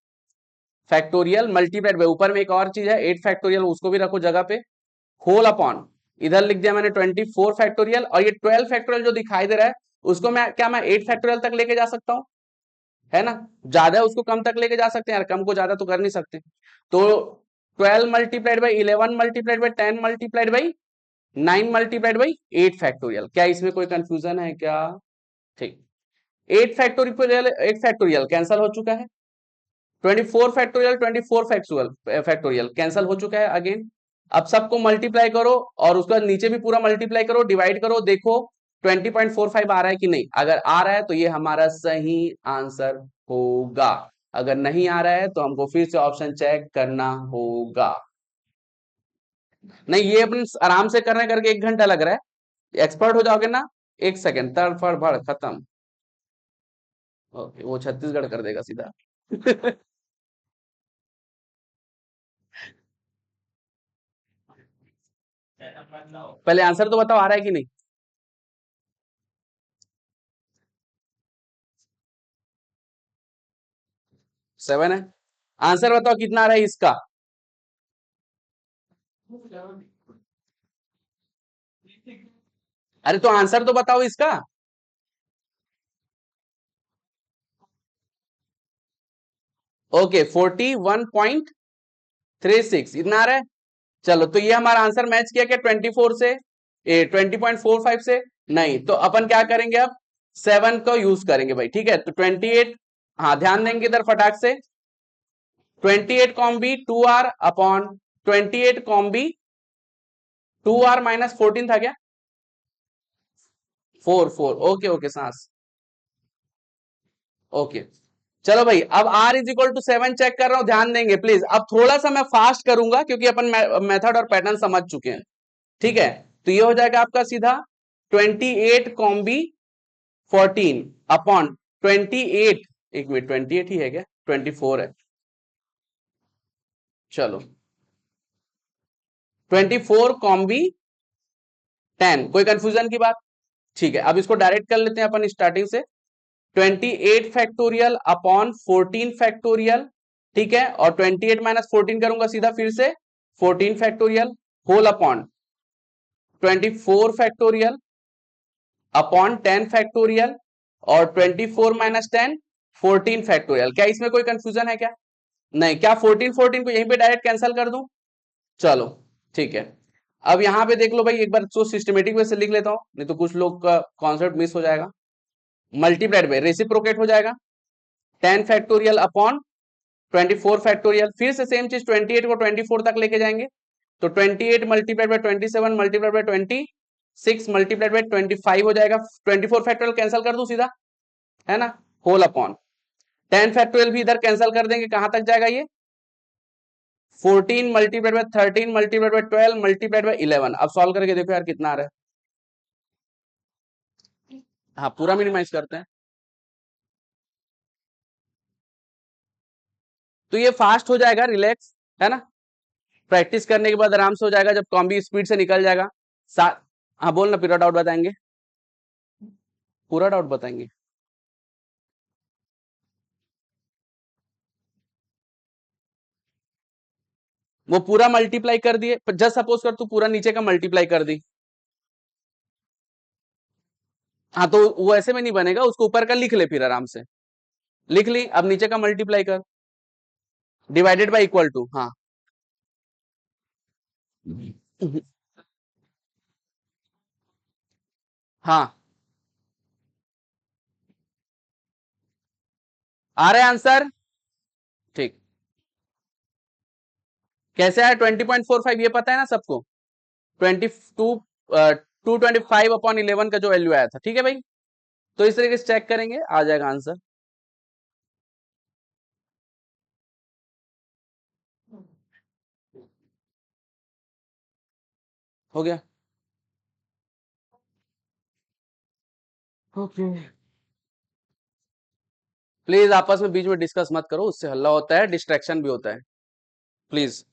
फैक्टोरियल मल्टीप्लाइड बाई, ऊपर में एक और चीज है 8 फैक्टोरियल, उसको भी रखो जगह पे, होल अपॉन, इधर लिख दिया मैंने 24 फैक्टोरियल, और ये 12 फैक्टोरियल जो दिखाई दे रहा है, उसको मैं क्या मैं 8 फैक्टोरियल तक लेके जा सकता हूं? है ना, ज्यादा है उसको कम तक लेके जा सकते हैं यार, कम को ज्यादा तो कर नहीं सकते। तो 12 multiplied by 11 multiplied by 10 multiplied by 9 multiplied by 8 factorial. क्या इसमें कोई कंफ्यूजन है क्या? ठीक, 8 फैक्टोरियल 8 फैक्टोरियल कैंसिल हो चुका है, 24 फैक्टोरियल 24 फैक्टोरियल कैंसिल हो चुका है अगेन। अब सबको मल्टीप्लाई करो, और उसका नीचे भी पूरा मल्टीप्लाई करो, डिवाइड करो, देखो 20.45 आ रहा है कि नहीं। अगर आ रहा है तो ये हमारा सही आंसर होगा, अगर नहीं आ रहा है तो हमको फिर से ऑप्शन चेक करना होगा। नहीं, ये अपन आराम से करने करके 1 घंटा लग रहा है, एक्सपर्ट हो जाओगे ना, 1 सेकंड तड़ फड़ भड़ खत्म। ओके, वो छत्तीसगढ़ कर देगा सीधा पहले आंसर तो बताओ, आ रहा है कि नहीं? 7 है। आंसर बताओ कितना आ रहा है इसका? अरे तो आंसर तो बताओ इसका। ओके, 41.36 इतना आ रहा है। चलो, तो ये हमारा आंसर मैच किया क्या 24 से, 20.45 से? नहीं, तो अपन क्या करेंगे अब, 7 को यूज करेंगे भाई, ठीक है। तो 28, हाँ ध्यान देंगे इधर फटाक से, 28 combi 2r upon 28 combi 2r minus 14 था क्या, 4 ओके ओके सांस, ओके। चलो भाई, अब r is equal to 7 check कर रहा हूं, ध्यान देंगे प्लीज। अब थोड़ा सा मैं फास्ट करूंगा क्योंकि अपन मेथड और पैटर्न समझ चुके हैं, ठीक है। तो ये हो जाएगा आपका सीधा 28 कॉम्बी 14 अपॉन 28, एक मिनट 28 ही है क्या, 24 है, चलो 24 कॉम्बी 10। कोई कंफ्यूजन की बात? ठीक है, अब इसको डायरेक्ट कर लेते हैं अपन स्टार्टिंग से, 28 फैक्टोरियल अपॉन 14 फैक्टोरियल, ठीक है, और 28 माइनस 14 करूंगा सीधा फिर से 14 factorial whole upon 24 factorial upon 10 factorial और 24 माइनस 10 14 फैक्टोरियल। क्या इसमें कोई कंफ्यूजन है क्या? नहीं। क्या 14 14 को यहीं पे डायरेक्ट कैंसिल कर दूं? चलो ठीक है। अब यहां पे देख लो भाई, एक बार तो सिस्टमेटिक वे से लिख लेता हूं, नहीं तो कुछ लोग का कॉन्सेप्ट मिस हो जाएगा। मल्टीप्लाइड बाय रेसिप्रोकेट हो जाएगा 10 फैक्टोरियल अपॉन 24 फैक्टोरियल, फिर से सेम चीज 28 को 24 तक लेके जाएंगे तो 28 multiplied by 27 multiplied by 26 multiplied by 25 हो जाएगा। 24 फैक्टोरियल कैंसिल कर दूं सीधा, है ना, होल अपॉन 10 फैक्टोरियल भी इधर कैंसिल कर देंगे, कहां तक जाएगा ये 14 multiplied by 13 multiplied by 12 multiplied by 11। अब सॉल्व करके देखो यार कितना आ रहा है। हाँ पूरा मिनिमाइज करते हैं तो ये फास्ट हो जाएगा, रिलैक्स, है ना, प्रैक्टिस करने के बाद आराम से हो जाएगा जब कॉम्बी स्पीड से निकल जाएगा। हाँ बोल ना, पूरा डाउट बताएंगे, पूरा डाउट बताएंगे। वो पूरा मल्टीप्लाई कर दिए, जस्ट सपोज कर तू पूरा नीचे का मल्टीप्लाई कर दी, हाँ तो वो ऐसे में नहीं बनेगा, उसको ऊपर का लिख ले, फिर आराम से लिख ली। अब नीचे का मल्टीप्लाई कर, डिवाइडेड बाय इक्वल टू, हाँ हाँ आ रहा है आंसर, ठीक। कैसे आया 20.45, ये पता है ना सबको, 22 225 अपॉन 11 का जो वैल्यू आया था, ठीक है भाई। तो इस तरीके से चेक करेंगे, आ जाएगा आंसर। हो गया, ओके। प्लीज आपस में बीच में डिस्कस मत करो, उससे हल्ला होता है, डिस्ट्रैक्शन भी होता है, प्लीज।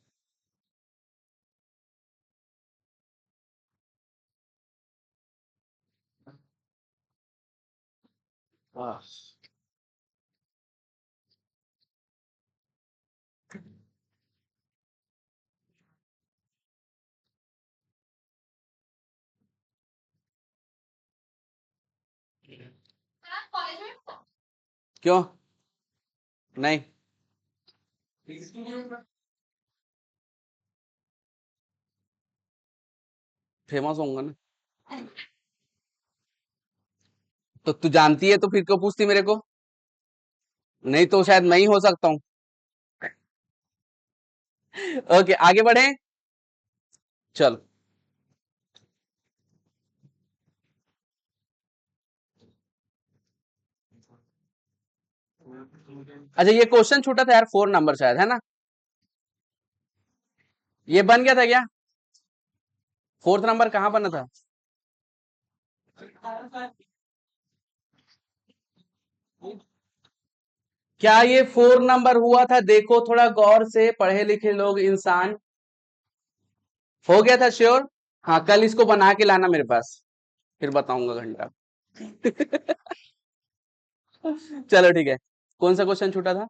क्यों नहीं? फेमस होऊंगा ना, तो तू जानती है तो फिर क्यों पूछती मेरे को? नहीं तो शायद मैं ही हो सकता हूँ। ओके आगे बढ़े, चलो। अच्छा ये क्वेश्चन छूटा था यार, 4 नंबर शायद, है ना, ये बन गया था क्या? 4th नंबर कहाँ बना था? क्या ये 4 नंबर हुआ था? देखो थोड़ा गौर से, पढ़े लिखे लोग इंसान। हो गया था श्योर? हाँ कल इसको बना के लाना मेरे पास, फिर बताऊंगा घंटा। चलो ठीक है, कौन सा क्वेश्चन छूटा था?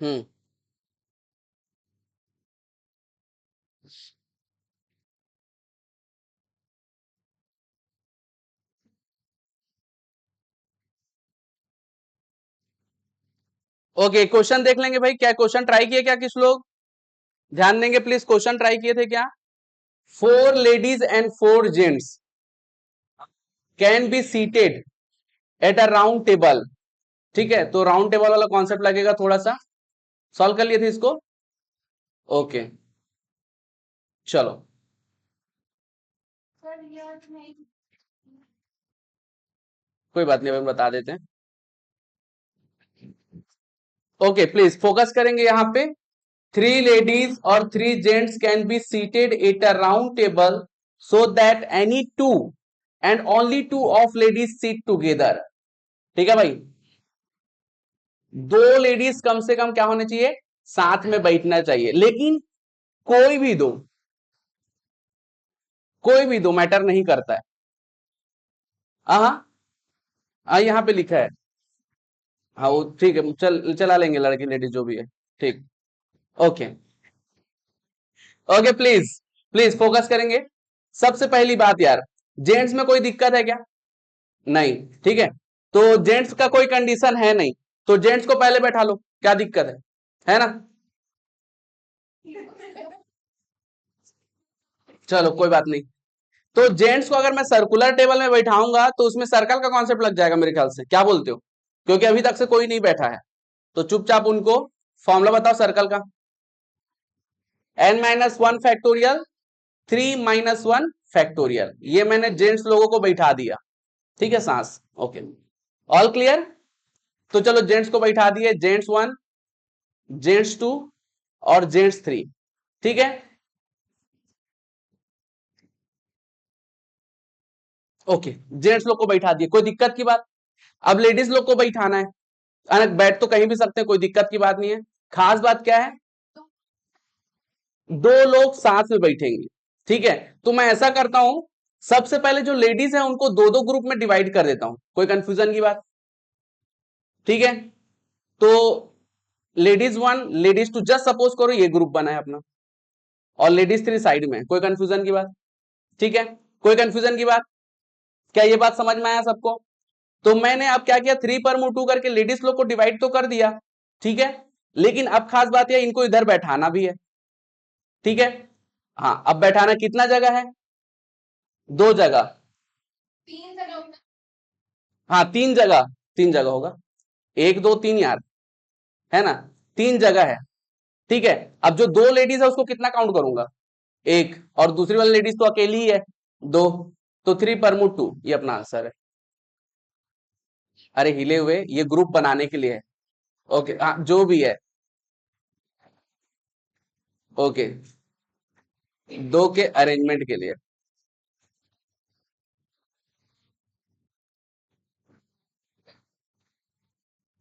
हम्म। ओके क्वेश्चन देख लेंगे भाई, क्या क्वेश्चन ट्राई किए क्या किस लोग? ध्यान देंगे प्लीज, क्वेश्चन ट्राई किए थे क्या? 4 ladies and 4 gents can be seated at a round table, ठीक है, तो राउंड टेबल वाला कॉन्सेप्ट लगेगा थोड़ा सा। सॉल्व कर लिए थे इसको, ओके चलो। कोई बात नहीं, अभी हम बता देते हैं। ओके प्लीज फोकस करेंगे यहाँ पे। 3 लेडीज और 3 gents can be seated at a round table so that any two and only two of ladies seat together, ठीक है भाई। दो लेडीज कम से कम क्या होने चाहिए, साथ में बैठना चाहिए, लेकिन कोई भी दो, कोई भी दो मैटर नहीं करता है। हाँ यहां पे लिखा है। हाँ वो ठीक है, चला लेंगे लड़की लेडीज जो भी है। ठीक। Okay. Okay please, please focus करेंगे। सबसे पहली बात यार, जेंट्स में कोई दिक्कत है क्या? नहीं, ठीक है। तो जेंट्स का कोई कंडीशन है नहीं, तो जेंट्स को पहले बैठा लो, क्या दिक्कत है ना? चलो कोई बात नहीं। तो जेंट्स को अगर मैं सर्कुलर टेबल में बैठाऊंगा तो उसमें सर्कल का कॉन्सेप्ट लग जाएगा मेरे ख्याल से, क्या बोलते हो? क्योंकि अभी तक से कोई नहीं बैठा है, तो चुपचाप उनको फॉर्मूला बताओ सर्कल का। n-1 फैक्टोरियल 3-1 फैक्टोरियल, ये मैंने जेंट्स लोगों को बैठा दिया, ठीक है सांस। Okay, all clear? तो चलो जेंट्स को बैठा दिए, जेंट्स 1, जेंट्स 2 और जेंट्स 3, ठीक है। ओके, जेंट्स लोग को बैठा दिए, कोई दिक्कत की बात? अब लेडीज लोग को बैठाना है, बैठ तो कहीं भी सकते हैं, कोई दिक्कत की बात नहीं है। खास बात क्या है, दो लोग साथ में बैठेंगे, ठीक है। तो मैं ऐसा करता हूं, सबसे पहले जो लेडीज है उनको दो दो ग्रुप में डिवाइड कर देता हूं, कोई कंफ्यूजन की बात? ठीक है। तो लेडीज 1, लेडीज 2, जस्ट सपोज करो ये ग्रुप बना है अपना, और लेडीज 3 साइड में, कोई कंफ्यूजन की बात? ठीक है, कोई कंफ्यूजन की बात? क्या ये बात समझ में आया सबको? तो मैंने अब क्या किया, 3/2 करके लेडीज लोग को डिवाइड तो कर दिया, ठीक है। लेकिन अब खास बात है, इनको इधर बैठाना भी है, ठीक है। हाँ, अब बैठाना कितना जगह है? दो जगह। हाँ 3 जगह, 3 जगह होगा, 1 2 3 यार, है ना? 3 जगह है, ठीक है। अब जो दो लेडीज है उसको कितना काउंट करूंगा, एक, और दूसरी वाली लेडीज तो अकेली ही है, दो। तो 3/2 ये अपना आंसर है। अरे हिले हुए, ये ग्रुप बनाने के लिए है। ओके हाँ, जो भी है। ओके, दो के अरेंजमेंट के लिए।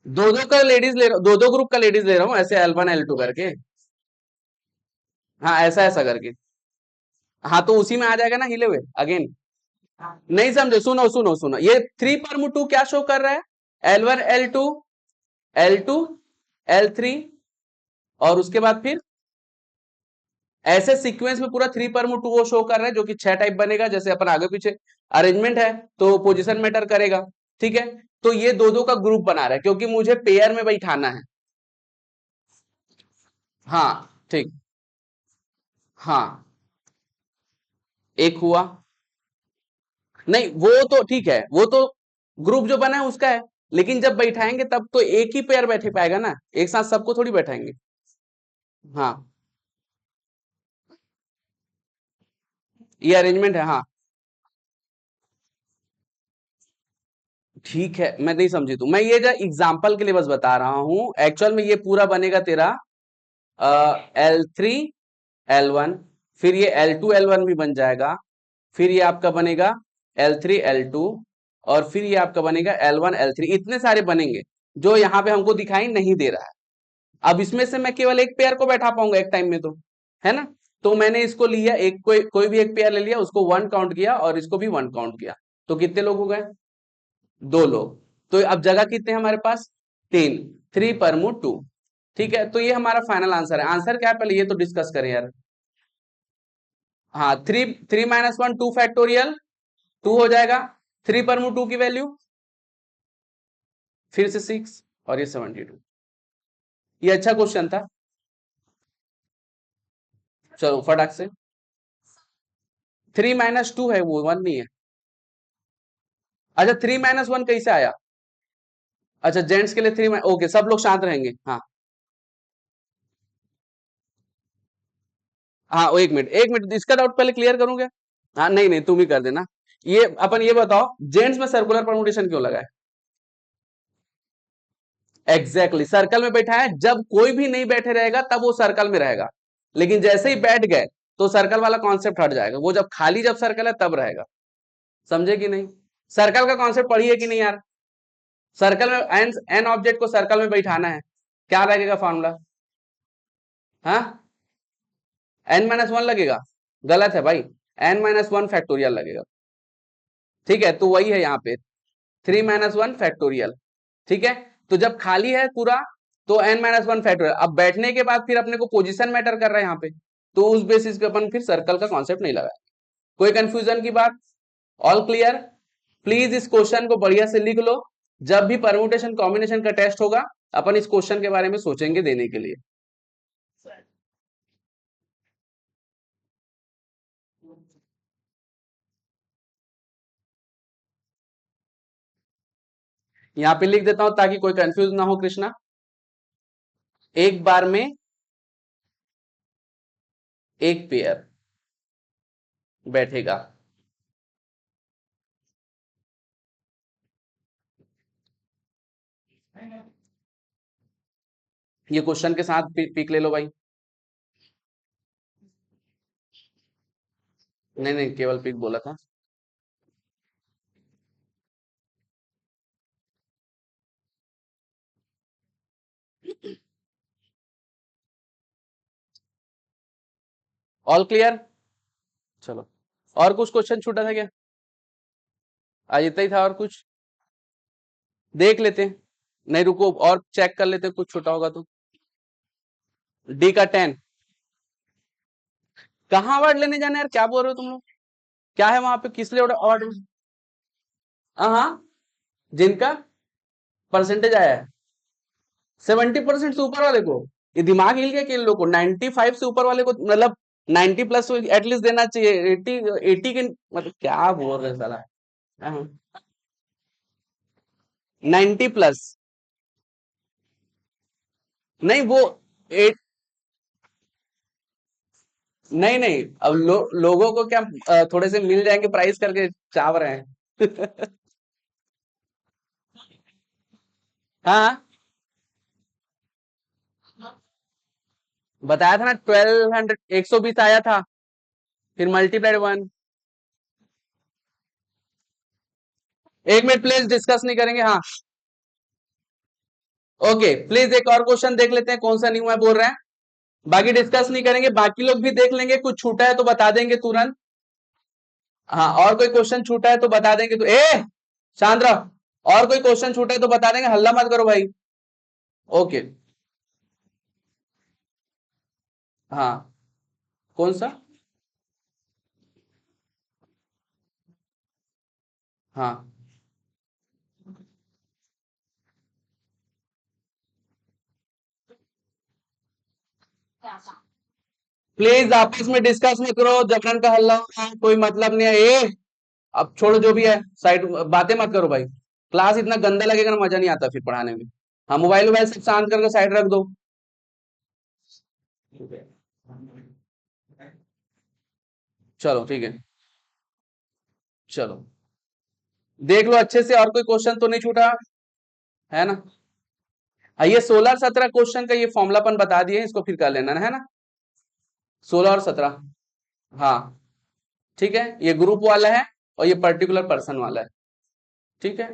दो दो का लेडीज ले रहा हूँ, दो दो ग्रुप का लेडीज ले रहा हूँ, ऐसे L1 L2 करके। हाँ ऐसा ऐसा करके। हाँ तो उसी में आ जाएगा ना हिले हुए अगेन। नहीं समझे, सुनो सुनो सुनो, ये 3/2 क्या शो कर रहा है, L1 L2 L2 L3, और उसके बाद फिर ऐसे सीक्वेंस में पूरा 3/2 वो शो कर रहा है, जो कि 6 टाइप बनेगा, जैसे अपन आगे पीछे अरेंजमेंट है तो पोजीशन मैटर करेगा, ठीक है। तो ये दो दो का ग्रुप बना रहा है, क्योंकि मुझे पेयर में बैठाना है। हाँ ठीक। हाँ, एक हुआ। नहीं वो तो ठीक है, वो तो ग्रुप जो बना है उसका है, लेकिन जब बैठाएंगे तब तो एक ही पेयर बैठे पाएगा ना, एक साथ सबको थोड़ी बैठाएंगे। हाँ ये अरेंजमेंट है, हाँ। ठीक है, मैं नहीं समझी, तू मैं ये जो एग्जाम्पल के लिए बस बता रहा हूं, एक्चुअल में ये पूरा बनेगा तेरा L3 L1, फिर ये L2 L1 भी बन जाएगा, फिर ये आपका बनेगा L3 L2, और फिर ये आपका बनेगा L1 L3, इतने सारे बनेंगे जो यहाँ पे हमको दिखाई नहीं दे रहा है। अब इसमें से मैं केवल एक पेयर को बैठा पाऊंगा एक टाइम में, तो है ना। तो मैंने इसको लिया, एक कोई भी एक पेयर ले लिया, उसको 1 काउंट किया और इसको भी 1 काउंट किया, तो कितने लोग हो गए, 2 लोग। तो अब जगह कितने हैं हमारे पास, 3, 3/2, ठीक है। तो ये हमारा फाइनल आंसर है। आंसर क्या है पहले ये तो डिस्कस करें यार। हाँ, 3 - 1 2 फैक्टोरियल 2 हो जाएगा, 3/2 की वैल्यू फिर से 6, और ये 72। ये अच्छा क्वेश्चन था, चलो फटाक से। 3 - 2 है, वो 1 नहीं है। अच्छा 3 - 1 कैसे आया? अच्छा जेंट्स के लिए ओके, सब लोग शांत रहेंगे, हाँ। हाँ एक मिनट एक मिनट, इसका डाउट पहले क्लियर करूंगा। हाँ नहीं नहीं, तुम ही कर देना। ये अपन ये बताओ, जेंट्स में सर्कुलर परमुटेशन क्यों लगा है? एग्जैक्टली सर्कल में बैठा है, जब कोई भी नहीं बैठे रहेगा तब वो सर्कल में रहेगा, लेकिन जैसे ही बैठ गए तो सर्कल वाला कॉन्सेप्ट हट जाएगा, वो जब खाली जब सर्कल है तब रहेगा। समझे कि नहीं? सर्कल का कॉन्सेप्ट पढ़िए कि नहीं यार? सर्कल में एन ऑब्जेक्ट को सर्कल में बैठाना है, क्या लगेगा फॉर्मूला? हाँ, n-1 लगेगा, गलत है भाई, n-1 फैक्टोरियल लगेगा। ठीक है, तो वही है यहाँ पे 3-1 फैक्टोरियल। ठीक है, तो जब खाली है पूरा तो n-1 फैक्टोरियल। अब बैठने के बाद फिर अपने को पोजीशन मैटर कर रहा है यहाँ पे, तो उस बेसिस पे अपन फिर सर्कल का कॉन्सेप्ट नहीं लगाया। कोई कंफ्यूजन की बात? All clear? प्लीज इस क्वेश्चन को बढ़िया से लिख लो, जब भी परम्यूटेशन कॉम्बिनेशन का टेस्ट होगा अपन इस क्वेश्चन के बारे में सोचेंगे देने के लिए। यहां पे लिख देता हूं ताकि कोई कंफ्यूज ना हो कृष्णा। एक बार में एक पेयर बैठेगा। ये क्वेश्चन के साथ पिक ले लो भाई। नहीं नहीं, केवल पिक बोला था। All clear? चलो, और कुछ क्वेश्चन छूटा था क्या? आज इतना ही था, और कुछ देख लेते हैं? नहीं रुको, और चेक कर लेते हैं, कुछ छूटा होगा तो। डी का 10 कहाँ अवार्ड लेने जाना है यार, क्या बोल रहे हो तुम लोग? क्या है वहां पे, किस लिए अवार्ड? हाँ, जिनका परसेंटेज आया है 70% से ऊपर वाले को, ये दिमाग हिल गया कि इन लोग को 95 से ऊपर वाले को, मतलब 90 प्लस एटलीस्ट देना चाहिए, 80 के मतलब क्या बोल रहे हैं साला। हाँ, 90 प्लस। नहीं वो एट, नहीं नहीं, अब लोगों को क्या थोड़े से मिल जाएंगे प्राइस करके चाव रहे हैं। हाँ, बताया था ना 1200, 120 आया था, फिर मल्टीप्लाइड 1। एक मिनट प्लीज, डिस्कस नहीं करेंगे, हाँ। ओके, प्लीज एक और क्वेश्चन देख लेते हैं, कौन सा न्यू है बोल रहे हैं। बाकी डिस्कस नहीं करेंगे, बाकी लोग भी देख लेंगे, कुछ छूटा है तो बता देंगे तुरंत। हाँ, और कोई क्वेश्चन छूटा है तो बता देंगे, तो शांत रहो, और कोई क्वेश्चन छूटा है तो बता देंगे, हल्ला मत करो भाई। ओके, हाँ, कौन सा? हाँ, प्लीज आपस में डिस्कस मत करो, जबरन का हल्ला हो रहा है, कोई मतलब नहीं है। अब छोड़ो जो भी है, साइड बातें मत करो भाई। क्लास इतना गंदा लगेगा ना, मजा नहीं आता फिर पढ़ाने में। हाँ, मोबाइल वोबाइल सब शांत करके साइड रख दो। चलो ठीक है, चलो देख लो अच्छे से, और कोई क्वेश्चन तो नहीं छूटा है ना? हाँ, ये 16-17 क्वेश्चन का ये फॉर्मूलापन बता दिए, इसको फिर कर लेना है ना, 16 और 17। हाँ, ठीक है, ये ग्रुप वाला है और ये पर्टिकुलर पर्सन वाला है। ठीक है,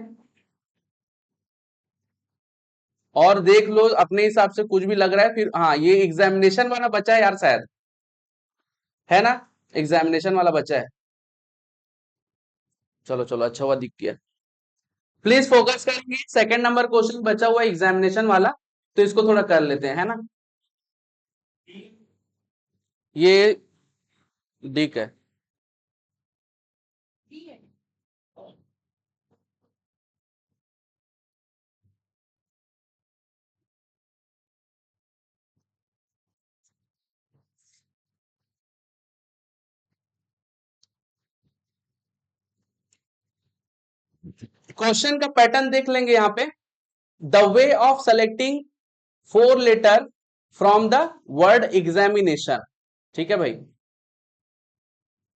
और देख लो अपने हिसाब से, कुछ भी लग रहा है फिर। हाँ, ये एग्जामिनेशन वाला बचा है यार शायद, है ना? एग्जामिनेशन वाला बचा है। चलो चलो, अच्छा हुआ दिख गया। प्लीज फोकस करेंगे, सेकंड नंबर क्वेश्चन बचा हुआ एग्जामिनेशन वाला, तो इसको थोड़ा कर लेते हैं, है ना? ये डिक है। क्वेश्चन का पैटर्न देख लेंगे यहाँ पे। The way of selecting 4 letter from the word examination. ठीक है भाई,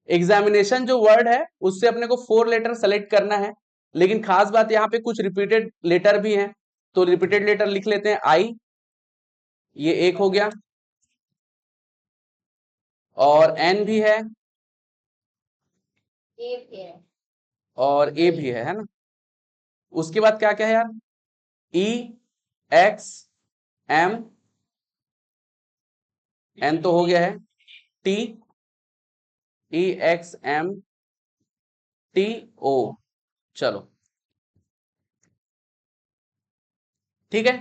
एग्जामिनेशन जो वर्ड है उससे अपने को 4 लेटर सेलेक्ट करना है, लेकिन खास बात यहाँ पे कुछ रिपीटेड लेटर भी हैं, तो रिपीटेड लेटर लिख लेते हैं आई, ये एक हो गया, और एन भी है, और ए भी है ना? उसके बाद क्या क्या है यार? ई एक्स एम एन तो हो गया है, T E X M T O, चलो ठीक है।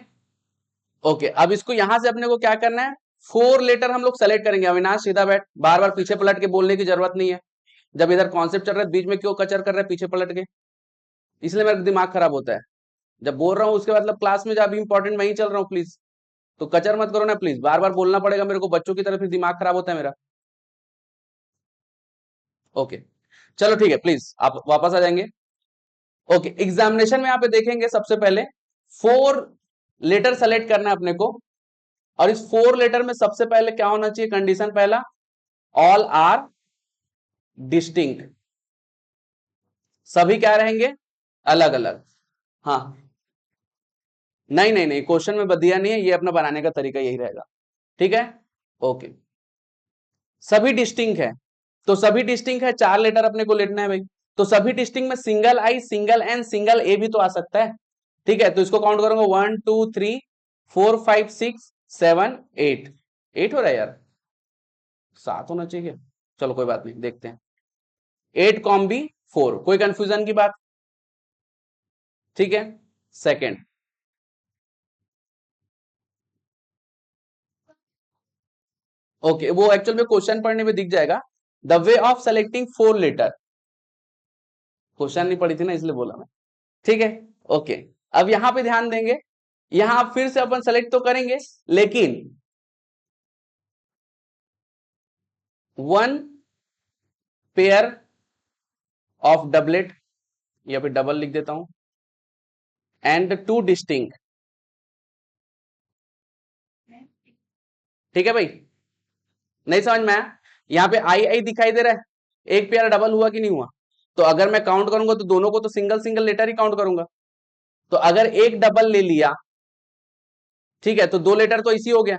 ओके, अब इसको यहां से अपने को क्या करना है, 4 लेटर हम लोग सेलेक्ट करेंगे। अविनाश सीधा बैठ, बार बार पीछे पलट के बोलने की जरूरत नहीं है। जब इधर कॉन्सेप्ट चल रहा है बीच में क्यों कचर कर रहा है पीछे पलट के, इसलिए मेरा दिमाग खराब होता है जब बोल रहा हूँ। उसके मतलब क्लास में जब इंपॉर्टेंट मैं ही चल रहा हूँ, प्लीज तो कचर मत करो ना प्लीज, बार बार बोलना पड़ेगा मेरे को बच्चों की तरफ, फिर दिमाग खराब होता है मेरा। ओके चलो ठीक है, प्लीज आप वापस आ जाएंगे। ओके, एग्जामिनेशन में यहाँ पे देखेंगे सबसे पहले 4 लेटर सेलेक्ट करना है अपने को, और इस 4 लेटर में सबसे पहले क्या होना चाहिए, कंडीशन पहला, ऑल आर डिस्टिंक्ट, सभी क्या रहेंगे, अलग अलग। हाँ, नहीं नहीं नहीं, क्वेश्चन में दिया नहीं है, ये अपना बनाने का तरीका यही रहेगा, ठीक है। ओके, सभी डिस्टिंक्ट है, तो सभी डिस्टिंक्ट है, 4 लेटर अपने को लेना है भाई। तो सभी डिस्टिंक्ट में single I, single N, single ए भी तो आ सकता है, ठीक है। तो इसको काउंट करूंगा 1 2 3 4 5 6 7 8, 8 हो रहा है यार, 7 होना चाहिए, चलो कोई बात नहीं, देखते हैं। 8 कॉम्बी 4, कोई कंफ्यूजन की बात, ठीक है। सेकेंड, ओके, वो एक्चुअल में क्वेश्चन पढ़ने में दिख जाएगा, the way of selecting 4 letter, question नहीं पढ़ी थी ना इसलिए बोला मैं, ठीक है। ओके, अब यहां पे ध्यान देंगे, यहां फिर से अपन सेलेक्ट तो करेंगे, लेकिन 1 पेयर ऑफ डबलेट, या फिर डबल लिख देता हूं, एंड 2 डिस्टिंक्ट, ठीक है भाई, नहीं समझ में आया, यहाँ पे आई आई दिखाई दे रहा है, एक पेयर डबल हुआ कि नहीं हुआ, तो अगर मैं काउंट करूंगा तो दोनों को तो सिंगल सिंगल लेटर ही काउंट करूंगा, तो अगर एक डबल ले लिया, ठीक है, तो 2 लेटर तो इसी हो गया,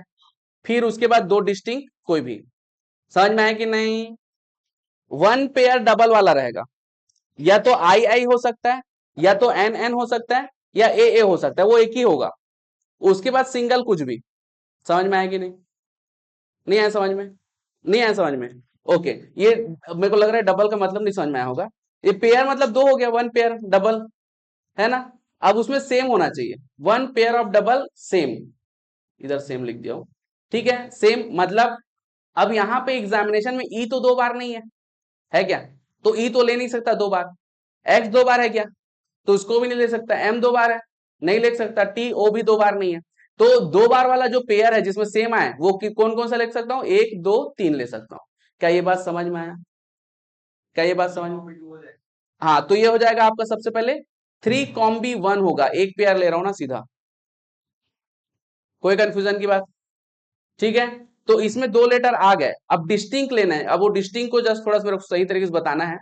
फिर उसके बाद 2 डिस्टिंक्ट कोई भी, समझ में आया कि नहीं। 1 पेयर डबल वाला रहेगा, या तो आई आई हो सकता है, या तो एन एन हो सकता है, या ए हो सकता है, वो एक ही होगा, उसके बाद सिंगल कुछ भी, समझ में आया कि नहीं, नहीं आया समझ में, नहीं आया समझ में। ओके, ये मेरे को लग रहा है डबल का मतलब नहीं समझ में आया होगा, ये पेयर मतलब 2 हो गया, 1 पेयर डबल, है ना। अब उसमें सेम होना चाहिए, 1 पेयर ऑफ डबल सेम, इधर सेम लिख दिया हूं, ठीक है, सेम मतलब, अब यहां पे एग्जामिनेशन में ई तो 2 बार नहीं है क्या, तो ई तो ले नहीं सकता 2 बार, एक्स 2 बार है क्या, तो उसको भी नहीं ले सकता, एम 2 बार है, नहीं ले सकता, टी ओ भी 2 बार नहीं है, तो 2 बार वाला जो पेयर है जिसमें सेम आए वो कौन कौन सा ले सकता हूं, 1 2 3 ले सकता हूं। क्या ये बात समझ में आया, क्या ये बात समझ में, हाँ, तो ये हो जाएगा आपका सबसे पहले 3 कॉम्बी 1 होगा, एक पेयर ले रहा हूं ना सीधा, कोई कंफ्यूजन की बात, ठीक है। तो इसमें 2 लेटर आ गए, अब डिस्टिंक्ट लेना है, अब वो डिस्टिंक्ट को जस्ट थोड़ा सा मेरे को सही तरीके से बताना है।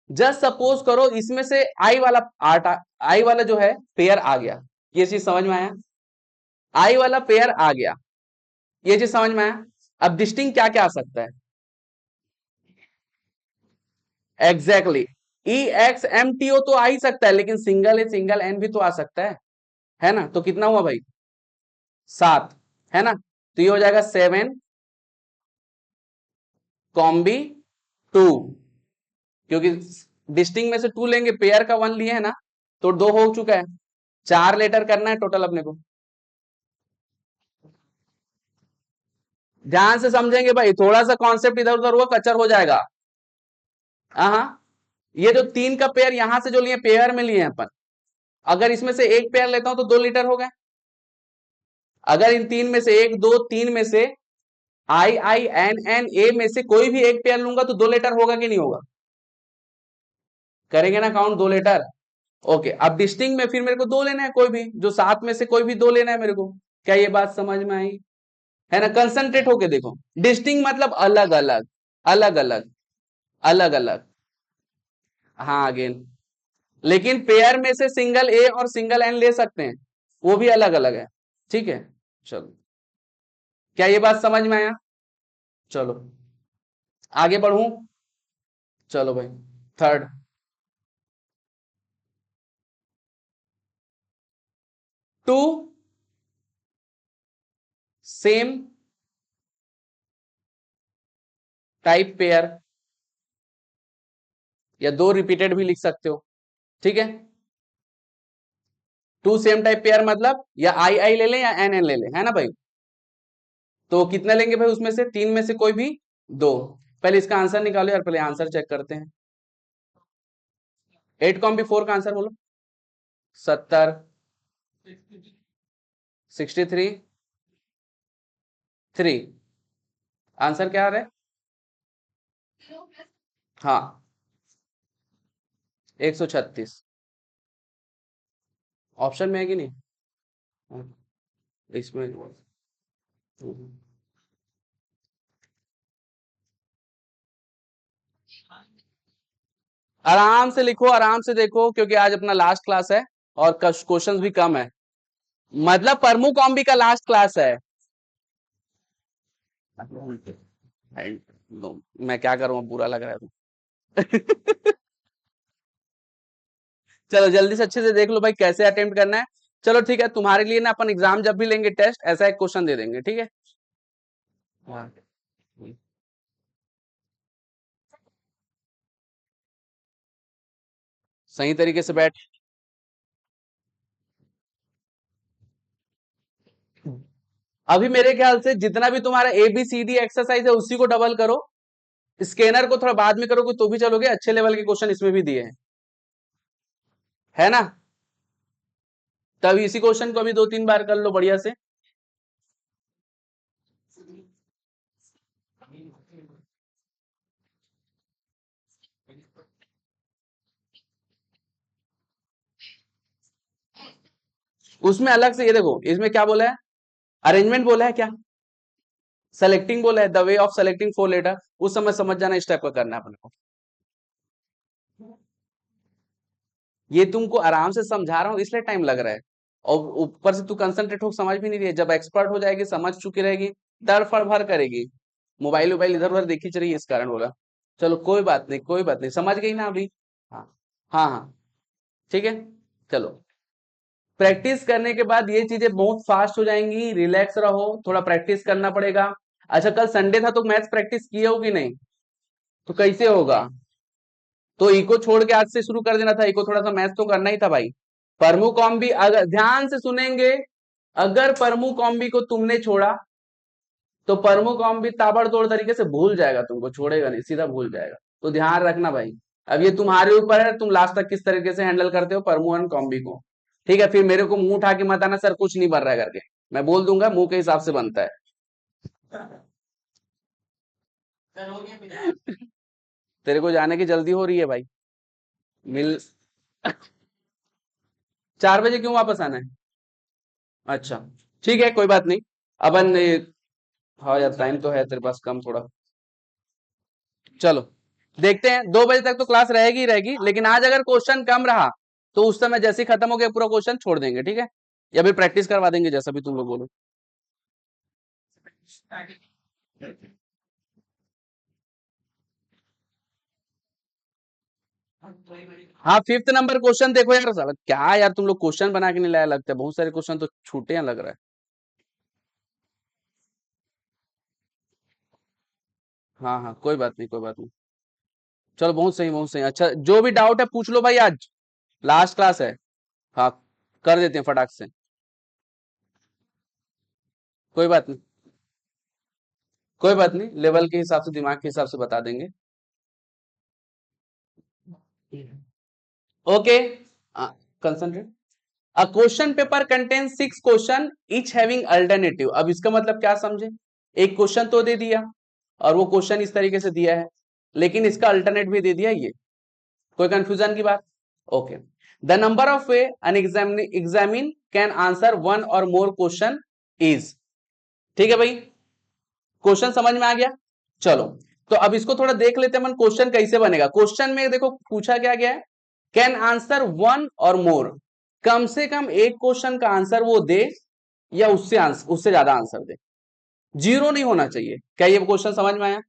जस्ट सपोज करो इसमें से आई वाला आर्ट, आई वाला जो है पेयर आ गया, ये चीज समझ में आया, आई वाला पेयर आ गया, ये चीज समझ में आया। अब डिस्टिंक्ट क्या क्या आ सकता है, एग्जैक्टली, ई एक्स एम टी ओ तो आ ही सकता है, लेकिन सिंगल ए सिंगल एन भी तो आ सकता है ना, तो कितना हुआ भाई, 7, है ना, तो ये हो जाएगा 7 कॉम्बी 2, क्योंकि डिस्टिंग में से 2 लेंगे, पेयर का 1 लिए है ना, तो 2 हो चुका है, 4 लेटर करना है टोटल अपने को, ध्यान से समझेंगे भाई, थोड़ा सा कॉन्सेप्ट इधर उधर हुआ कचर हो जाएगा। हाँ, ये जो 3 का पेयर यहां से जो लिए पेयर में लिए हैं अपन, अगर इसमें से एक पेयर लेता हूं तो 2 लीटर हो गए, अगर इन 3 में से 1 2 3 में से आई आई एन एन ए में से कोई भी एक पेयर लूंगा तो 2 लेटर होगा कि नहीं होगा, करेंगे ना काउंट 2 लेटर। ओके, अब डिस्टिंग में फिर मेरे को 2 लेना है, कोई भी जो 7 में से कोई भी 2 लेना है मेरे को, क्या ये बात समझ में आई, है ना, कंसंट्रेट होके देखो, डिस्टिंग मतलब अलग अलग, अलग अलग, अलग अलग, हाँ अगेन, लेकिन पेयर में से सिंगल ए और सिंगल एन ले सकते हैं, वो भी अलग अलग है, ठीक है। चलो, क्या ये बात समझ में आया, चलो आगे बढ़ूं, चलो भाई, third, two same type pair, या दो रिपीटेड भी लिख सकते हो, ठीक है। टू सेम टाइप पेयर मतलब या आई आई ले लें या एन एन ले लें, है ना भाई। तो कितना लेंगे भाई, उसमें से तीन में से कोई भी दो। पहले इसका आंसर निकालो यार, पहले आंसर चेक करते हैं। 8 कॉम बी 4 का आंसर बोलो। 70, 63, 3। आंसर क्या आ रहा है? हाँ, 136 ऑप्शन में है कि नहीं? हाँ, इसमें आराम से लिखो, आराम से देखो, क्योंकि आज अपना लास्ट क्लास है और क्वेश्चंस भी कम है। मतलब परमू कॉम्बी का लास्ट क्लास है। मैं क्या करूं, बुरा लग रहा है तो। चलो जल्दी से अच्छे से देख लो भाई कैसे अटेम्प्ट करना है। चलो ठीक है, तुम्हारे लिए ना अपन एग्जाम जब भी लेंगे टेस्ट, ऐसा एक क्वेश्चन दे देंगे, ठीक है। हाँ, सही तरीके से बैठ। अभी मेरे ख्याल से जितना भी तुम्हारा ABCD एक्सरसाइज है उसी को डबल करो। स्कैनर को थोड़ा बाद में करोगे तो भी चलोगे, अच्छे लेवल के क्वेश्चन इसमें भी दिए हैं, है ना। तब इसी क्वेश्चन को अभी 2-3 बार कर लो बढ़िया से। उसमें अलग से ये देखो, इसमें क्या बोला है, अरेंजमेंट बोला है क्या, सेलेक्टिंग बोला है, the way of selecting 4 letter, उस समय समझ जाना, इस टाइप का करना है अपने को। ये तुमको आराम से समझा रहा हूँ इसलिए टाइम लग रहा है, और ऊपर से तू कंसंट्रेट हो, समझ भी नहीं रही है। जब एक्सपर्ट हो जाएगी, समझ चुकी रहेगी, तड़फड़ भर करेगी। मोबाइल वोबाइल इधर उधर देखी चली, इस कारण बोला। चलो कोई बात नहीं, कोई बात नहीं, समझ गई ना अभी। हाँ हाँ हाँ, ठीक है। चलो, प्रैक्टिस करने के बाद ये चीजें बहुत फास्ट हो जाएंगी। रिलैक्स रहो, थोड़ा प्रैक्टिस करना पड़ेगा। अच्छा, कल संडे था तो मैथ्स प्रैक्टिस किए हो कि नहीं? तो कैसे होगा? तो इको छोड़ के आज से शुरू कर देना था, इको थोड़ा सा मैथ्स तो करना ही था भाई। परमु कॉम्बी अगर ध्यान से सुनेंगे, अगर परमु कॉम्बी को तुमने छोड़ा तो परमु कॉम्बी ताबड़तोड़ तरीके से भूल जाएगा, तुमको छोड़ेगा नहीं, सीधा भूल जाएगा। तो ध्यान रखना भाई। अब ये तुम्हारे ऊपर है, तुम लास्ट तक किस तरीके से हैंडल करते हो परमु एंड कॉम्बी को। ठीक है, फिर मेरे को मुंह उठा के मत आना सर कुछ नहीं बन रहा है करके। मैं बोल दूंगा, मुंह के हिसाब से बनता है। तेरे को जाने की जल्दी हो रही है भाई। मिल 4 बजे क्यों वापस आना है? अच्छा, ठीक है, कोई बात नहीं। अपन हाँ यार, टाइम तो है तेरे पास कम थोड़ा। चलो देखते हैं, 2 बजे तक तो क्लास रहेगी ही रहेगी, लेकिन आज अगर क्वेश्चन कम रहा तो उस समय जैसे ही खत्म हो गया पूरा क्वेश्चन छोड़ देंगे, ठीक है। या फिर प्रैक्टिस करवा देंगे, जैसा भी तुम लोग बोलो। हाँ, 5th नंबर क्वेश्चन देखो यार, साला क्या यार, तुम लोग क्वेश्चन बना के नहीं लाया लगता है, बहुत सारे क्वेश्चन तो छूटे हैं लग रहा है। हाँ हाँ, कोई बात नहीं, कोई बात नहीं। चलो बहुत सही, बहुत सही। अच्छा, जो भी डाउट है पूछ लो भाई, आज लास्ट क्लास है। हाँ, कर देते हैं फटाक से। कोई बात नहीं, कोई बात नहीं, लेवल के हिसाब से, दिमाग के हिसाब से बता देंगे। Okay, concentrate. A question paper contain 6 question each having alternative. अब इसका मतलब क्या समझे, एक क्वेश्चन तो दे दिया और वो क्वेश्चन इस तरीके से दिया है, लेकिन इसका अल्टरनेट भी दे दिया ये। कोई कंफ्यूजन की बात? Okay. The number of way an examinee can answer one or more question is. ठीक है भाई, क्वेश्चन समझ में आ गया। चलो, तो अब इसको थोड़ा देख लेते हैं अपन, क्वेश्चन कैसे बनेगा। क्वेश्चन में देखो पूछा क्या गया है, कैन आंसर वन और मोर, कम से कम एक क्वेश्चन का आंसर वो दे या उससे ज्यादा आंसर दे, जीरो नहीं होना चाहिए। क्या ये क्वेश्चन समझ में आया?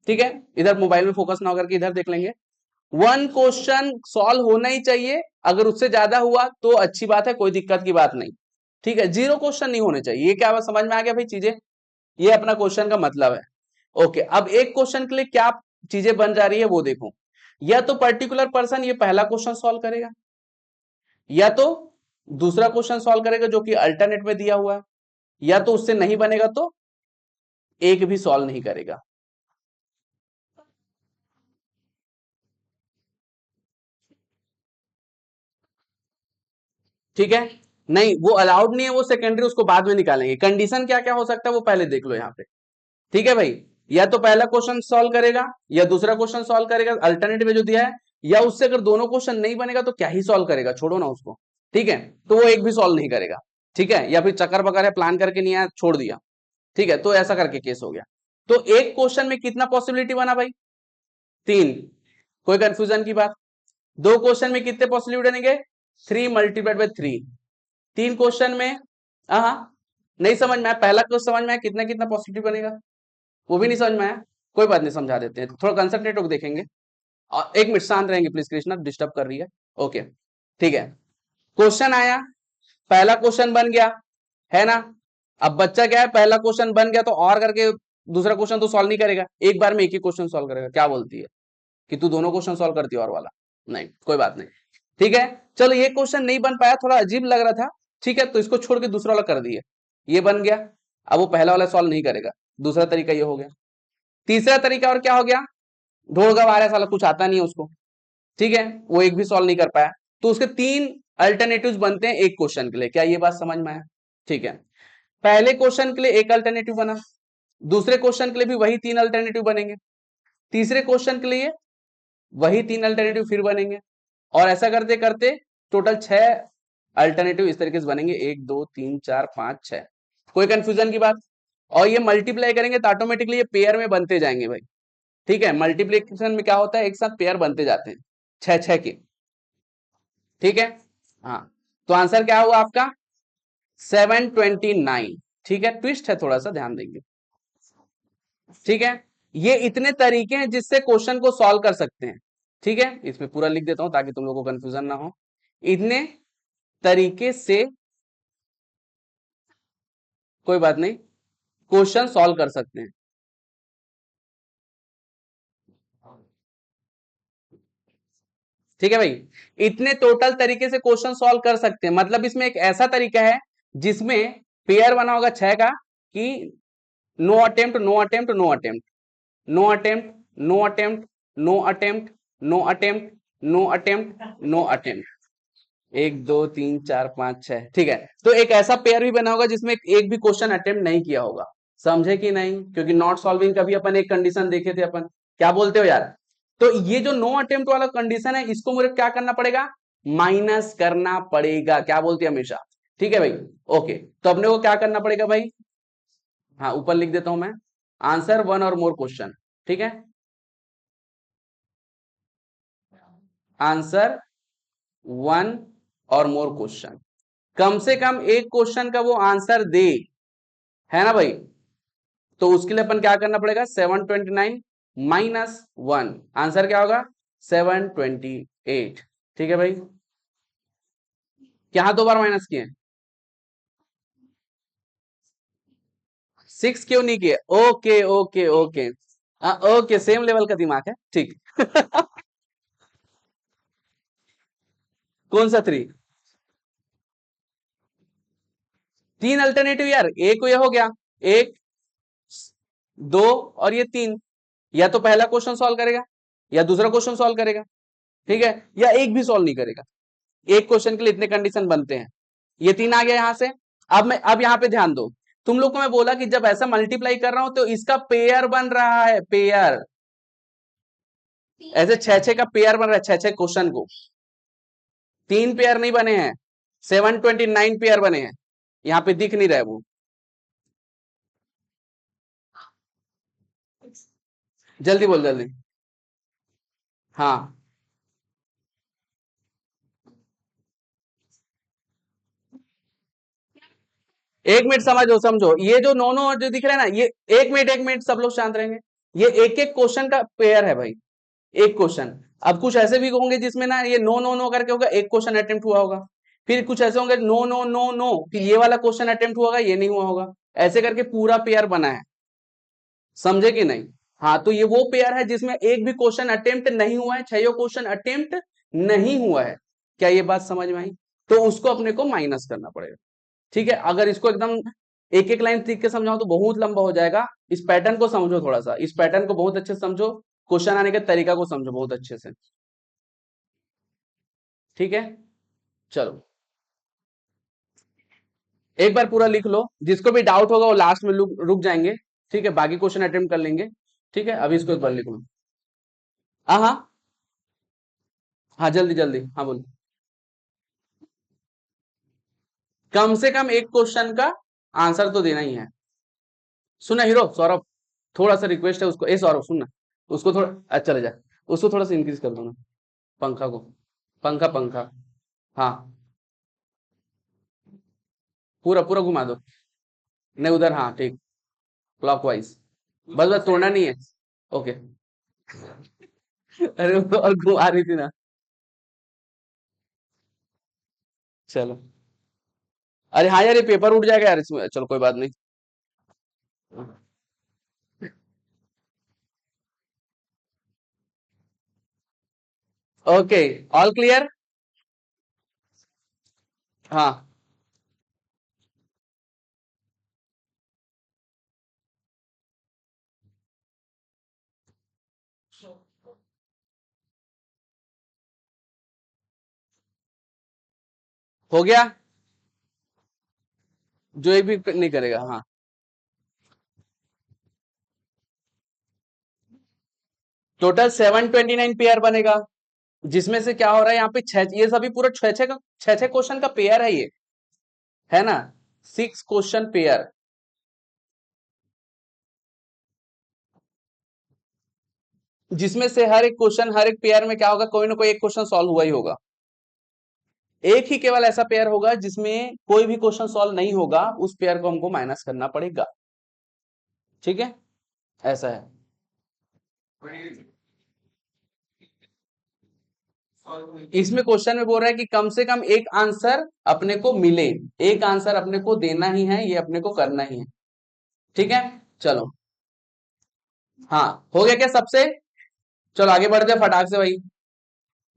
ठीक है, इधर मोबाइल में फोकस ना करके इधर देख लेंगे। वन क्वेश्चन सॉल्व होना ही चाहिए, अगर उससे ज्यादा हुआ तो अच्छी बात है, कोई दिक्कत की बात नहीं। ठीक है, जीरो क्वेश्चन नहीं होने चाहिए। ये क्या समझ में आ गया भाई चीजें, ये अपना क्वेश्चन का मतलब है। ओके, अब एक क्वेश्चन के लिए क्या चीजें बन जा रही है वो देखो। या तो पर्टिकुलर पर्सन ये पहला क्वेश्चन सॉल्व करेगा, या तो दूसरा क्वेश्चन सॉल्व करेगा जो कि अल्टरनेट में दिया हुआ है, या तो उससे नहीं बनेगा तो एक भी सॉल्व नहीं करेगा। ठीक है, नहीं वो अलाउड नहीं है, वो सेकेंडरी, उसको बाद में निकालेंगे। कंडीशन क्या क्या हो सकता है वो पहले देख लो यहाँ पे। ठीक है भाई, या तो पहला क्वेश्चन सॉल्व करेगा या दूसरा क्वेश्चन सॉल्व करेगा अल्टरनेटिव में जो दिया है, या उससे अगर दोनों क्वेश्चन नहीं बनेगा तो क्या ही सॉल्व करेगा, छोड़ो ना उसको। ठीक है, तो वो एक भी सॉल्व नहीं करेगा। ठीक है, या फिर चक्कर बकर है, प्लान करके नहीं आया, छोड़ दिया। ठीक है, तो ऐसा करके केस हो गया। तो एक क्वेश्चन में कितना पॉसिबिलिटी बना भाई, तीन। कोई कंफ्यूजन की बात, दो क्वेश्चन में कितने पॉसिबिलिटी बनेंगे, 3 × 3। तीन क्वेश्चन में, हाँ नहीं समझ में आया, पहला क्वेश्चन समझ में आया, कितना कितना पॉसिबिलिटी बनेगा वो भी नहीं समझ में आया, कोई बात नहीं, समझा देते हैं, थोड़ा कंसंट्रेट होकर देखेंगे। और एक मिनट शांत रहेंगे प्लीज, कृष्णा डिस्टर्ब कर रही है। ओके, ठीक है, क्वेश्चन आया, पहला क्वेश्चन बन गया, है ना। अब बच्चा क्या है, पहला क्वेश्चन बन गया तो और करके दूसरा क्वेश्चन तो सॉल्व नहीं करेगा, एक बार में एक ही क्वेश्चन सॉल्व करेगा। क्या बोलती है कि तू दोनों क्वेश्चन सॉल्व करती है और वाला, नहीं कोई बात नहीं। ठीक है, चलो ये क्वेश्चन नहीं बन पाया, थोड़ा अजीब लग रहा था। ठीक है, तो इसको छोड़ के दूसरा वाला कर दिए, ये बन गया। अब वो पहला वाला सॉल्व नहीं करेगा, दूसरा तरीका ये हो गया। तीसरा तरीका और क्या हो गया, ढोल गवा रहा है साला, कुछ आता नहीं है उसको। ठीक है, वो एक भी सॉल्व नहीं कर पाया, तो उसके तीन अल्टरनेटिव्स बनते हैं एक क्वेश्चन के लिए। क्या ये बात समझ में आया। ठीक है, पहले क्वेश्चन के लिए एक अल्टरनेटिव बना, दूसरे क्वेश्चन के लिए भी वही तीन अल्टरनेटिव बनेंगे, तीसरे क्वेश्चन के लिए वही तीन अल्टरनेटिव फिर बनेंगे, और ऐसा करते करते टोटल 6 अल्टरनेटिव इस तरीके से बनेंगे, 1 2 3 4 5 6। कोई कंफ्यूजन की बात। और ये मल्टीप्लाई करेंगे तो ऑटोमेटिकली ये पेयर में बनते जाएंगे भाई। ठीक है, मल्टीप्लीकेशन में क्या होता है, एक साथ पेयर बनते जाते हैं, 6 6 के। ठीक है, हाँ, तो आंसर क्या हुआ आपका, 729। ठीक है, ट्विस्ट है थोड़ा सा, ध्यान देंगे। ठीक है, ये इतने तरीके हैं जिससे क्वेश्चन को सॉल्व कर सकते हैं। ठीक है, इसमें पूरा लिख देता हूं ताकि तुम लोगों को कंफ्यूजन ना हो। इतने तरीके से, कोई बात नहीं, क्वेश्चन सॉल्व कर सकते हैं। ठीक है भाई, इतने टोटल तरीके से क्वेश्चन सॉल्व कर सकते हैं, मतलब इसमें एक ऐसा तरीका है जिसमें पेयर बना होगा 6 का, कि no attempt no attempt no attempt, no attempt no attempt no attempt no attempt no attempt no attempt, 1 2 3 4 5 6। ठीक है, तो एक ऐसा पेयर भी बना होगा जिसमें एक भी क्वेश्चन अटेम्प्ट नहीं किया होगा। समझे कि नहीं, क्योंकि नॉट सॉल्विंग का भी अपन एक कंडीशन देखे थे अपन, क्या बोलते हो यार। तो ये जो नो अटेम्प्ट वाला कंडीशन है, इसको मुझे क्या करना पड़ेगा, माइनस करना पड़ेगा। क्या बोलते हैं हमेशा, ठीक है भाई। ओके, तो अपने को क्या करना पड़ेगा भाई, हाँ ऊपर लिख देता हूं मैं, आंसर 1 और मोर क्वेश्चन। ठीक है, आंसर 1 और मोर क्वेश्चन, कम से कम एक क्वेश्चन का वो आंसर दे, है ना भाई। तो उसके लिए अपन क्या करना पड़ेगा, 729 -1, आंसर क्या होगा, 728। ठीक है भाई, यहां 2 बार माइनस किए, 6 क्यों नहीं किए, okay okay okay, okay same level का दिमाग है, ठीक। कौन सा 3, तीन अल्टरनेटिव यार, एक ये हो गया, एक, दो और ये तीन, या तो पहला क्वेश्चन सॉल्व करेगा या दूसरा क्वेश्चन सॉल्व करेगा। ठीक है, या एक भी सॉल्व नहीं करेगा, एक क्वेश्चन के लिए इतने कंडीशन बनते हैं। ये तीन आ गया यहां से। अब यहां पे ध्यान दो, तुम लोग को मैं बोला कि जब ऐसा मल्टीप्लाई कर रहा हूं तो इसका पेयर बन रहा है, पेयर, ऐसे 6 6 का पेयर बन रहा है, 6 6 क्वेश्चन को, तीन पेयर नहीं बने हैं, 729 पेयर बने हैं, यहां पे दिख नहीं रहा है वो। जल्दी बोल जल्दी, हाँ, एक मिनट समझो समझो, ये जो नो नो जो दिख रहा है ना, ये एक मिनट सब लोग शांत रहेंगे, ये एक एक क्वेश्चन का पेयर है भाई, एक क्वेश्चन। अब कुछ ऐसे भी होंगे जिसमें ना ये नो नो नो करके होगा, एक क्वेश्चन अटेम्प्ट हुआ होगा, फिर कुछ ऐसे होंगे नो नो नो नो, कि ये वाला क्वेश्चन अटेम्प्ट हुआ होगा, ये नहीं हुआ होगा, ऐसे करके पूरा पेयर बना है, समझे कि नहीं? हाँ, तो ये वो पेयर है जिसमें एक भी क्वेश्चन अटेम्प्ट नहीं हुआ है, 6 क्वेश्चन अटेम्प्ट नहीं हुआ है। क्या ये बात समझ में आई? तो उसको अपने को माइनस करना पड़ेगा। ठीक है, अगर इसको एकदम एक एक लाइन लिख के समझाओ तो बहुत लंबा हो जाएगा। इस पैटर्न को समझो, थोड़ा सा इस पैटर्न को बहुत अच्छे से समझो, क्वेश्चन आने के तरीका को समझो बहुत अच्छे से। ठीक है, चलो एक बार पूरा लिख लो, जिसको भी डाउट होगा वो लास्ट में रुक जाएंगे। ठीक है, बाकी क्वेश्चन अटेम्प्ट कर लेंगे। ठीक है, अभी इसको एक बार लिख लो। हाँ हाँ हाँ, जल्दी जल्दी, हाँ बोलो। कम से कम एक क्वेश्चन का आंसर तो देना ही है। सुना हीरो सौरभ, थोड़ा सा रिक्वेस्ट है उसको, ए सौरभ सुनना, उसको थोड़ा अच्छा चले जाए, उसको थोड़ा सा इंक्रीज कर दो ना, पंखा को, पंखा पंखा, हाँ पूरा पूरा घुमा दो, नहीं उधर, हाँ ठीक, क्लॉकवाइज, बस बस तोड़ना नहीं है। ओके। अरे वो तो और घुमा रही थी ना, चलो। अरे हाँ यार, ये पेपर उठ जाएगा यार इसमें, चलो कोई बात नहीं। Okay, all clear. हाँ, हो गया, जो एक भी नहीं करेगा, हाँ। टोटल 729 पेयर बनेगा, जिसमें से क्या हो रहा है यहाँ पे छह, ये सभी पूरा छह छह का, छह छह क्वेश्चन का पेयर है ये, है ना, 6 क्वेश्चन पेयर, जिसमें से हर एक क्वेश्चन, हर एक पेयर में क्या होगा, कोई ना कोई एक क्वेश्चन सॉल्व हुआ ही होगा। एक ही केवल ऐसा पेयर होगा जिसमें कोई भी क्वेश्चन सॉल्व नहीं होगा, उस पेयर को हमको माइनस करना पड़ेगा। ठीक है, ऐसा है। इसमें क्वेश्चन में बोल रहा है कि कम से कम एक आंसर अपने को मिले, एक आंसर अपने को देना ही है, ये अपने को करना ही है। ठीक है, चलो। हाँ, हो गया क्या सबसे? चलो आगे बढ़ते हैं फटाक से भाई,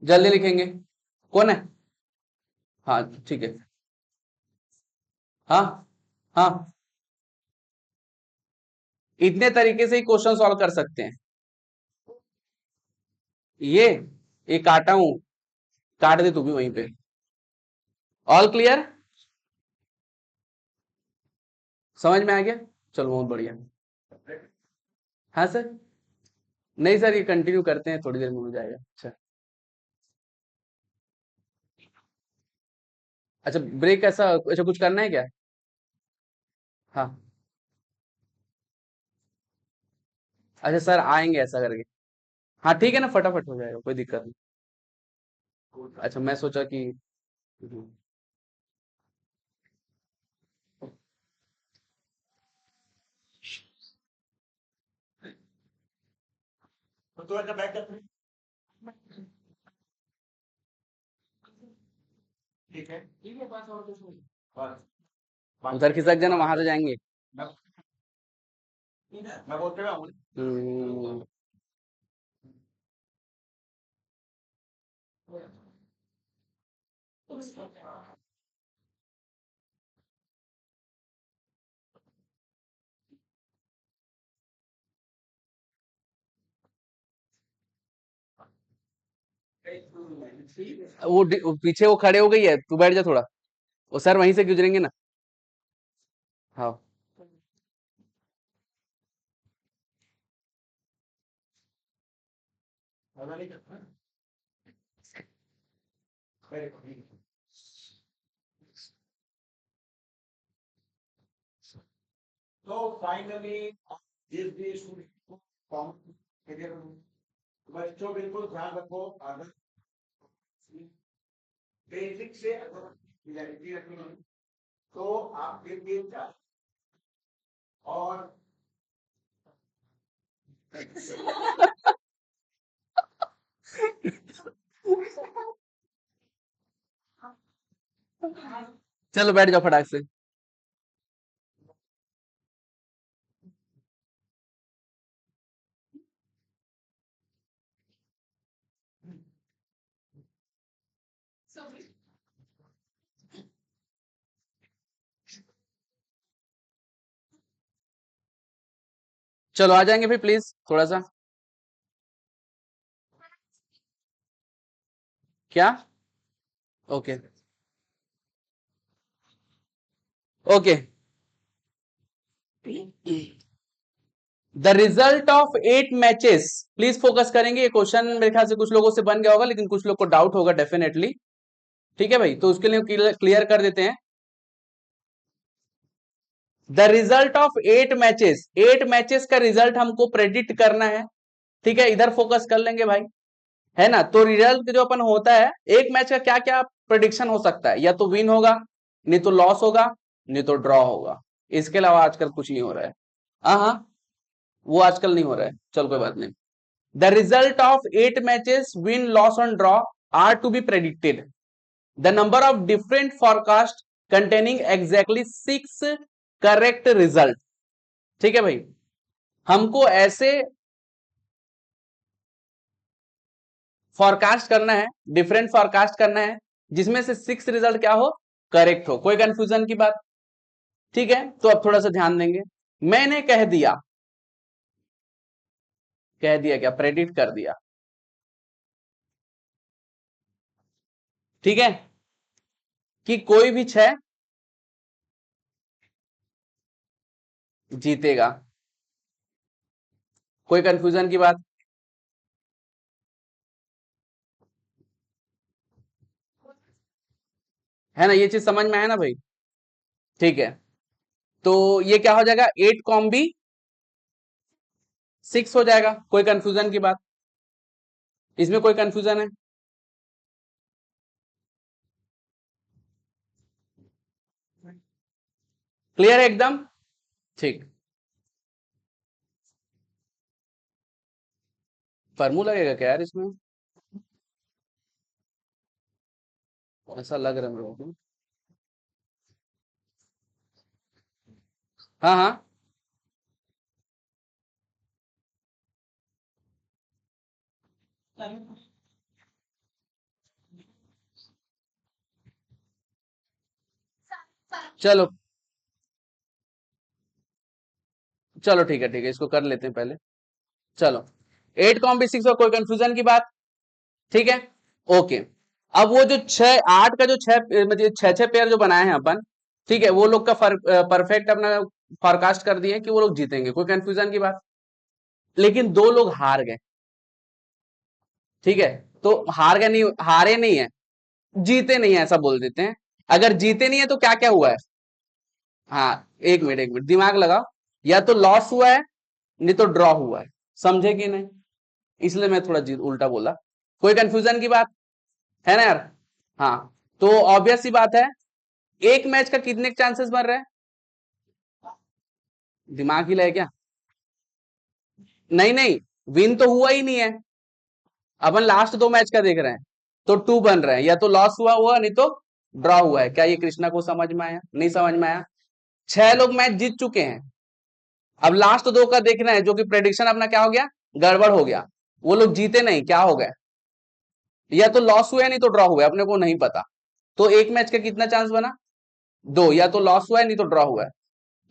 जल्दी लिखेंगे। कौन है? हाँ ठीक है, हाँ हाँ, इतने तरीके से ही क्वेश्चन सॉल्व कर सकते हैं। ये ये काटा हूं, काट दे तू भी वहीं पे। ऑल क्लियर, समझ में आ गया? चलो बहुत बढ़िया। हाँ सर, नहीं सर, ये कंटिन्यू करते हैं, थोड़ी देर में हो जाएगा। अच्छा, अच्छा ब्रेक ऐसा, अच्छा कुछ करना है क्या? हाँ, अच्छा सर आएंगे ऐसा करके, हाँ ठीक है ना, फटाफट हो जाएगा, कोई दिक्कत नहीं। अच्छा मैं सोचा कि उधर खिसक जाना, वहां से जाएंगे। हम्म, वो पीछे वो खड़े हो गई है, तू बैठ जा थोड़ा, वो सर वहीं से गुजरेंगे ना। हाँ, चलो बैठ जाओ फटाक से। चलो आ जाएंगे फिर प्लीज थोड़ा सा। क्या? Okay okay. The result of 8 matches, please focus करेंगे। ये क्वेश्चन मेरे ख्याल से कुछ लोगों से बन गया होगा, लेकिन कुछ लोग को डाउट होगा डेफिनेटली। ठीक है भाई, तो उसके लिए क्लियर कर देते हैं। The result of 8 matches, 8 matches का रिजल्ट हमको प्रेडिक्ट करना है। ठीक है, इधर फोकस कर लेंगे भाई, है ना। तो रिजल्ट जो अपन होता है, एक मैच का क्या क्या प्रेडिक्शन हो सकता है, या तो विन होगा, नहीं तो लॉस होगा, नहीं तो ड्रॉ होगा। इसके अलावा आजकल कुछ नहीं हो रहा है। हाँ हाँ, वो आजकल नहीं हो रहा है, चल कोई बात नहीं। The result of 8 matches, win loss and draw, are to be predicted. The number of different forecast containing exactly 6 correct result. ठीक है भाई, हमको ऐसे फॉरकास्ट करना है, डिफरेंट फॉरकास्ट करना है, जिसमें से 6 रिजल्ट क्या हो, करेक्ट हो, कोई कंफ्यूजन की बात। ठीक है, तो अब थोड़ा सा ध्यान देंगे। मैंने कह दिया, कह दिया क्या, प्रेडिक्ट कर दिया। ठीक है, कि कोई भी 6 जीतेगा, कोई कंफ्यूजन की बात। है ना, ये चीज समझ में आया ना भाई। ठीक है, तो ये क्या हो जाएगा, 8 कॉम बी 6 हो जाएगा, कोई कंफ्यूजन की बात, इसमें कोई कंफ्यूजन है? क्लियर है एकदम? ठीक। फॉर्मूला लगेगा क्या यार इसमें? ऐसा लग रहा है मेरे को। हाँ हाँ, चलो चलो ठीक है, इसको कर लेते हैं पहले। चलो, 8 कॉम बी 6 और कोई कंफ्यूजन की बात? ठीक है, ओके। अब वो जो 6 8 का जो 6 मतलब 6 6 पेयर जो बनाए हैं अपन, ठीक है, वो लोग का परफेक्ट अपना फॉरकास्ट कर दिए कि वो लोग जीतेंगे, कोई कंफ्यूजन की बात। लेकिन 2 लोग हार गए। ठीक है, तो हार गए नहीं, हारे नहीं है, जीते नहीं है ऐसा बोल देते हैं। अगर जीते नहीं है तो क्या क्या हुआ है? हाँ, एक मिनट दिमाग लगाओ। या तो लॉस हुआ है, नहीं तो ड्रॉ हुआ है। समझे कि नहीं? इसलिए मैं थोड़ा उल्टा बोला। कोई कंफ्यूजन की बात है ना यार? हाँ, तो ऑब्वियस सी बात है, एक मैच का कितने चांसेस बन रहे हैं? दिमाग ही लगे क्या? नहीं नहीं, विन तो हुआ ही नहीं है, अपन लास्ट 2 मैच का देख रहे हैं। तो 2 बन रहे हैं, या तो लॉस हुआ हुआ, नहीं तो ड्रॉ हुआ है। क्या ये कृष्णा को समझ में आया? नहीं समझ में आया? 6 लोग मैच जीत चुके हैं, अब लास्ट 2 का देखना है, जो कि प्रेडिक्शन अपना क्या हो गया, गड़बड़ हो गया। वो लोग जीते नहीं, क्या हो गए, या तो लॉस हुआ है, नहीं तो ड्रॉ हुआ है, अपने को नहीं पता। तो एक मैच का कितना चांस बना, 2, या तो लॉस हुआ है, नहीं तो ड्रॉ हुआ है।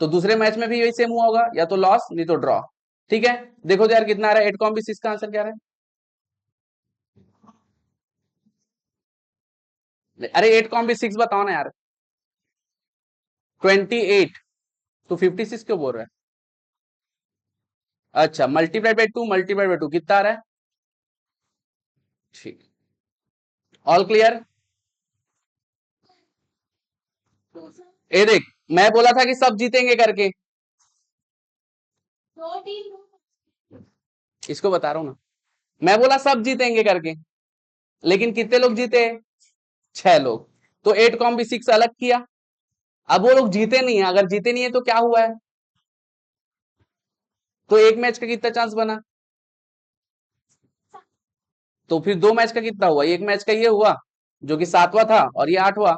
तो दूसरे मैच में भी यही सेम हुआ होगा, या तो लॉस नहीं तो ड्रॉ। ठीक है, देखो तो यार कितना आ रहा है, 8 कॉम बी 6 का आंसर क्या आ रहा है? अरे 8 कॉम बी 6 बताओ ना यार। 28, तो 56 क्यों बोल रहा है? अच्छा, मल्टीप्लाइड बाय 2 कितना आ रहा है? ठीक, ऑल क्लियर। ए देख, मैं बोला था कि सब जीतेंगे करके, इसको बता रहा हूं ना, मैं बोला सब जीतेंगे करके, लेकिन कितने लोग जीते? 6 लोग। तो 8 कॉम बी 6 अलग किया। अब वो लोग जीते नहीं है, अगर जीते नहीं है तो क्या हुआ है, तो एक मैच का कितना चांस बना, तो फिर 2 मैच का कितना हुआ, एक मैच का ये हुआ जो कि 7वां था, और ये 8वां।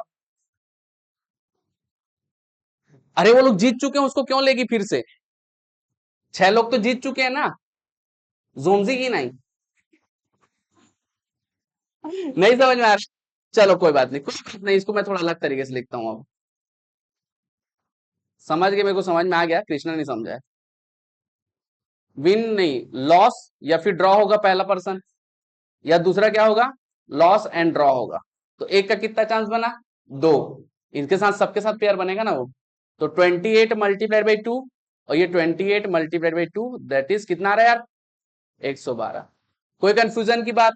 अरे वो लोग जीत चुके हैं, उसको क्यों लेगी फिर से? 6 लोग तो जीत चुके हैं ना, जोमजी की नहीं। नहीं समझ में आ रहा? चलो कोई बात नहीं, कुछ बात नहीं, इसको मैं थोड़ा अलग तरीके से लिखता हूँ अब। समझ के, मेरे को समझ में आ गया, कृष्णा नहीं समझा है। विन नहीं, लॉस या फिर ड्रॉ होगा पहला पर्सन, या दूसरा क्या होगा, लॉस एंड ड्रॉ होगा। तो एक का कितना चांस बना, 2। इनके साथ सबके साथ पेयर बनेगा ना वो। तो 28 मल्टीप्लाइड बाई 2, और ये 28 मल्टीप्लाइड बाई 2, दैट इज कितना आ रहा है यार, 112। कोई कंफ्यूजन की बात?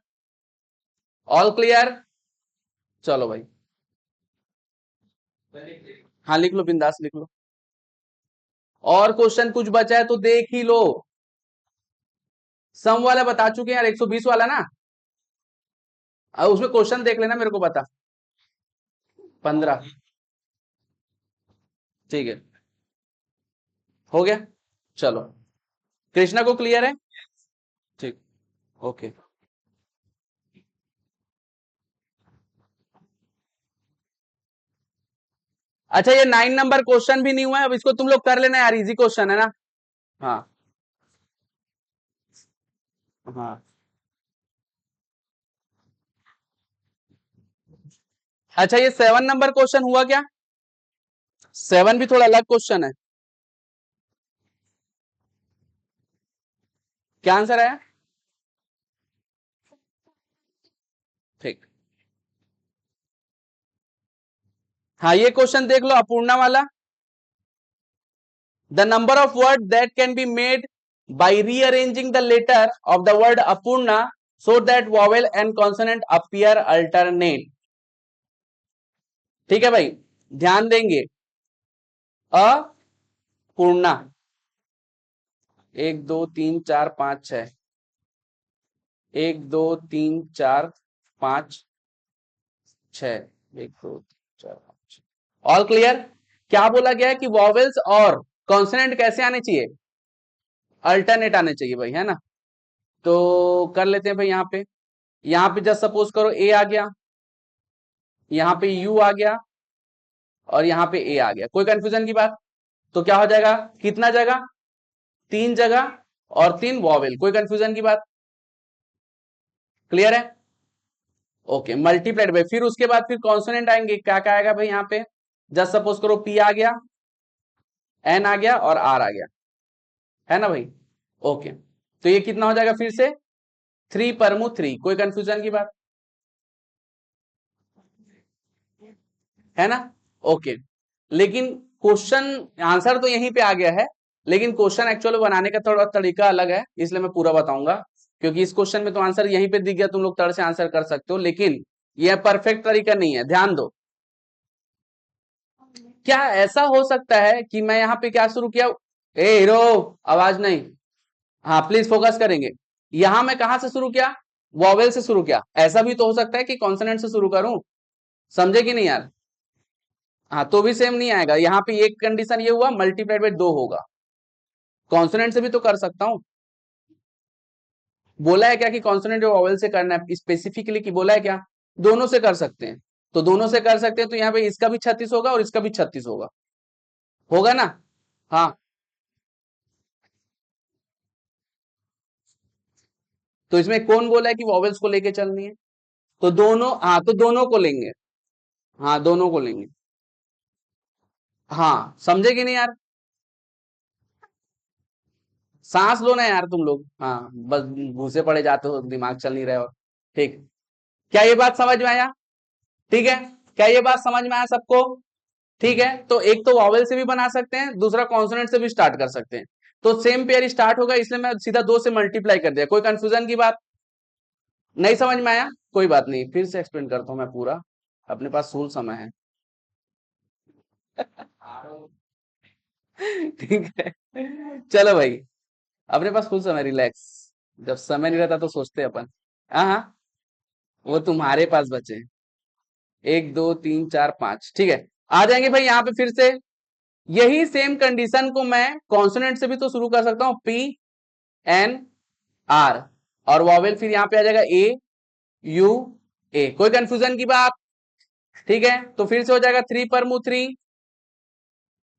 All clear? चलो भाई, हाँ लिख लो, बिंदास लिख लो। और क्वेश्चन कुछ बचा है तो देख ही लो। सम वाला बता चुके हैं यार, 120 वाला ना। अब उसमें क्वेश्चन देख लेना, मेरे को बता। 15, ठीक है, हो गया। चलो, कृष्णा को क्लियर है? ठीक, ओके। अच्छा, ये 9 नंबर क्वेश्चन भी नहीं हुआ है, अब इसको तुम लोग कर लेना यार, इजी क्वेश्चन है ना। हाँ हाँ। अच्छा, ये 7 नंबर क्वेश्चन हुआ क्या? 7 भी थोड़ा अलग क्वेश्चन है। क्या आंसर है? ठीक। हाँ, ये क्वेश्चन देख लो, अपूर्णा वाला। The number of words that can be made by rearranging the letter of the word Apurna so that vowel and consonant appear alternate. ठीक है भाई, ध्यान देंगे। अपूर्णा, 1 2 3 4 5 6, 1 2 3 4 5 6, 1 2 3 4 5 6। All clear? क्या बोला गया है कि वॉवेल्स और कॉन्सोनेंट कैसे आने चाहिए, अल्टरनेट आने चाहिए भाई, है ना। तो कर लेते हैं भाई, यहाँ पे जस्ट सपोज करो ए आ गया, यहाँ पे यू आ गया, और यहाँ पे ए आ गया। कोई कंफ्यूजन की बात? तो क्या हो जाएगा, कितना जगह, 3 जगह, और 3 वॉवेल। कोई कंफ्यूजन की बात? क्लियर है? ओके, मल्टीप्लाइड बाय, फिर उसके बाद फिर कॉन्सोनेंट आएंगे, क्या क्या आएगा भाई यहाँ पे, जस्ट सपोज करो पी आ गया, एन आ गया, और आर आ गया, है ना भाई। ओके, तो ये कितना हो जाएगा फिर से, 3 पर 3। कोई कंफ्यूजन की बात? है ना। ओके, लेकिन क्वेश्चन आंसर तो यहीं पे आ गया है, लेकिन क्वेश्चन एक्चुअली बनाने का थोड़ा तरीका अलग है, इसलिए मैं पूरा बताऊंगा। क्योंकि इस क्वेश्चन में तो आंसर यहीं पे दिख गया, तुम लोग तड़ से आंसर कर सकते हो, लेकिन यह परफेक्ट तरीका नहीं है, ध्यान दो। क्या ऐसा हो सकता है कि मैं यहाँ पे क्या शुरू किया, ए हीरो, आवाज नहीं, हाँ प्लीज फोकस करेंगे। यहां मैं कहां से शुरू किया, वॉवेल से शुरू किया। ऐसा भी तो हो सकता है कि कॉन्सोनेंट से शुरू करूं, समझे कि नहीं यार। हाँ, तो भी सेम नहीं आएगा। यहाँ पे एक कंडीशन ये हुआ, मल्टीप्लाइड बाय 2 होगा। कॉन्सोनेंट से भी तो कर सकता हूं। बोला है क्या कि कॉन्सोनेंट और वॉवेल से करना है स्पेसिफिकली, कि बोला है क्या, दोनों से कर सकते हैं। तो दोनों से कर सकते हैं, तो यहाँ पे इसका भी 36 होगा और इसका भी 36 होगा, होगा ना। हाँ, तो इसमें कौन बोला है कि वॉवेल्स को लेके चलनी है? तो दोनों, हाँ तो दोनों को लेंगे। हाँ, दोनों को लेंगे। हाँ, समझे कि नहीं यार। सांस लो ना यार तुम लोग, हाँ बस घुसे पड़े जाते हो, दिमाग चल नहीं रहे हो। ठीक, क्या ये बात समझ में आया? ठीक है, क्या ये बात समझ में आया सबको? ठीक है, तो एक तो वॉवेल से भी बना सकते हैं, दूसरा कॉन्सोनेंट से भी स्टार्ट कर सकते हैं। तो सेम पेयर स्टार्ट होगा, इसलिए मैं सीधा 2 से मल्टीप्लाई कर दिया। कोई कंफ्यूजन की बात? नहीं समझ में आया? कोई बात नहीं, फिर से एक्सप्लेन करता हूं मैं पूरा, अपने पास फुल समय है। ठीक है, चलो भाई, अपने पास फुल समय, रिलैक्स। जब समय नहीं रहता तो सोचते हैं अपन। हाँ हाँ, वो तुम्हारे पास बचे। 1 2 3 4 5, ठीक है। आ जाएंगे भाई यहाँ पे फिर से। यही सेम कंडीशन को मैं कॉन्सोनेंट से भी तो शुरू कर सकता हूँ, पी एन आर, और वॉवेल फिर यहाँ पे आ जाएगा ए यू ए। कोई कंफ्यूजन की बात? ठीक है, तो फिर से हो जाएगा 3 पर 3,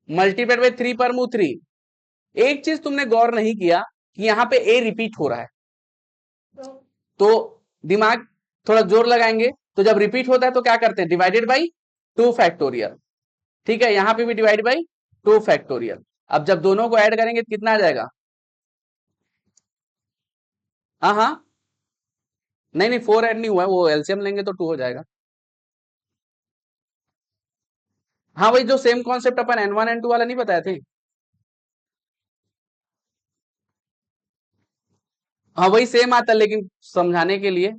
मल्टीप्लाइड बाई 3 परमू 3। एक चीज तुमने गौर नहीं किया कि यहां पे ए रिपीट हो रहा है, तो दिमाग थोड़ा जोर लगाएंगे। तो जब रिपीट होता है तो क्या करते हैं, डिवाइडेड बाई 2 फैक्टोरियल। ठीक है, यहां पे भी डिवाइड बाई 2 फैक्टोरियल। अब जब दोनों को ऐड करेंगे तो कितना आ जाएगा? हाँ हाँ, नहीं नहीं 4 ऐड नहीं हुआ है, वो एलसीएम लेंगे तो 2 हो जाएगा। हाँ वही जो सेम कॉन्सेप्ट अपन n1 n2 वाला नहीं बताए थे। हाँ वही सेम आता है, लेकिन समझाने के लिए।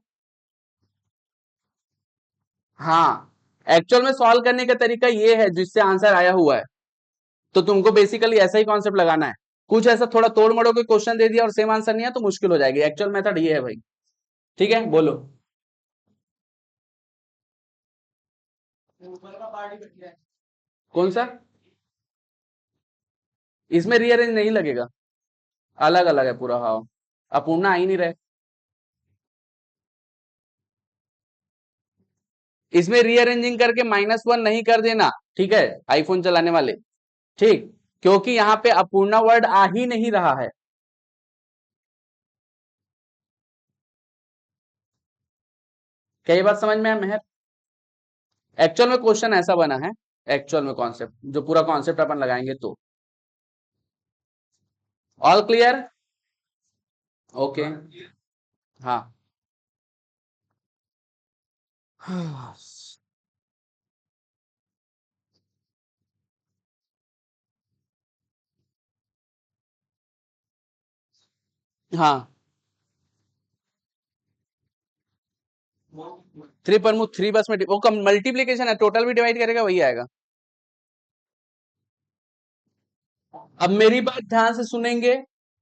हाँ, एक्चुअल में सॉल्व करने का तरीका ये है जिससे आंसर आया हुआ है। तो तुमको बेसिकली ऐसा ही कॉन्सेप्ट लगाना है। कुछ ऐसा थोड़ा तोड़ मड़ो के क्वेश्चन दे दिया और सेम आंसर नहीं है तो मुश्किल हो जाएगी। एक्चुअल मेथड ये है भाई। ठीक है, बोलो। कौन सा? इसमें रीअरेंज नहीं लगेगा, अलग अलग है पूरा। हाँ, अपूर्णा आ ही नहीं रहे इसमें। रीअरेंजिंग करके -1 नहीं कर देना, ठीक है, आईफोन चलाने वाले। ठीक, क्योंकि यहां पे अपूर्णा वर्ड आ ही नहीं रहा है। क्या ये बात समझ में है मेहर? एक्चुअल में क्वेश्चन ऐसा बना है, एक्चुअल में कॉन्सेप्ट जो पूरा कॉन्सेप्ट अपन लगाएंगे तो। All clear? ओके। हाँ हाँ, 3 प्रमुख 3 बस में वो कम मल्टीप्लीकेशन है, टोटल भी डिवाइड करेगा वही आएगा। अब मेरी बात ध्यान से सुनेंगे।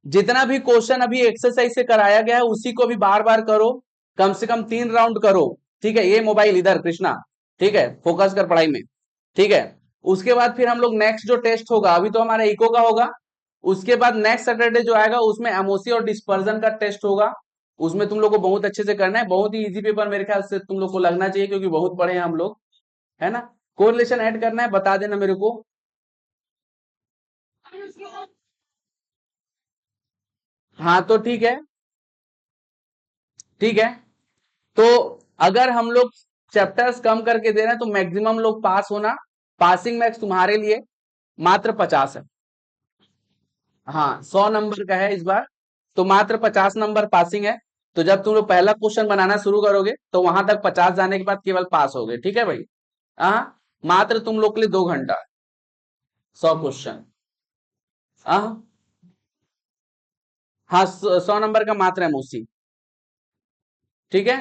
जितना भी क्वेश्चन अभी एक्सरसाइज से कराया गया है उसी को भी बार बार करो, कम से कम 3 राउंड करो। ठीक है, ये मोबाइल इधर कृष्णा, ठीक है, फोकस कर पढ़ाई में। ठीक है, उसके बाद फिर हम लोग नेक्स्ट जो टेस्ट होगा, अभी तो हमारा इको का होगा, उसके बाद नेक्स्ट सैटरडे जो आएगा उसमें एमओसी और डिस्पर्जन का टेस्ट होगा। उसमें तुम लोग को बहुत अच्छे से करना है, बहुत ही इजी पेपर मेरे ख्याल से तुम लोग को लगना चाहिए क्योंकि बहुत पढ़े हैं हम लोग, है ना। कोरिलेशन ऐड करना है, बता देना मेरे को। हाँ तो ठीक है, ठीक है। तो अगर हम लोग चैप्टर्स कम करके दे रहे हैं तो मैक्सिमम लोग पास होना, पासिंग मैक्स तुम्हारे लिए मात्र 50 है। हाँ 100 नंबर का है इस बार, तो मात्र 50 नंबर पासिंग है। तो जब तुम लोग पहला क्वेश्चन बनाना शुरू करोगे तो वहां तक 50 जाने के बाद केवल पास हो गए, ठीक है भाई। हाँ, मात्र तुम लोग के लिए 2 घंटा, 100 क्वेश्चन। हाँ हाँ, 100 नंबर का मात्र एमओसी। ठीक है,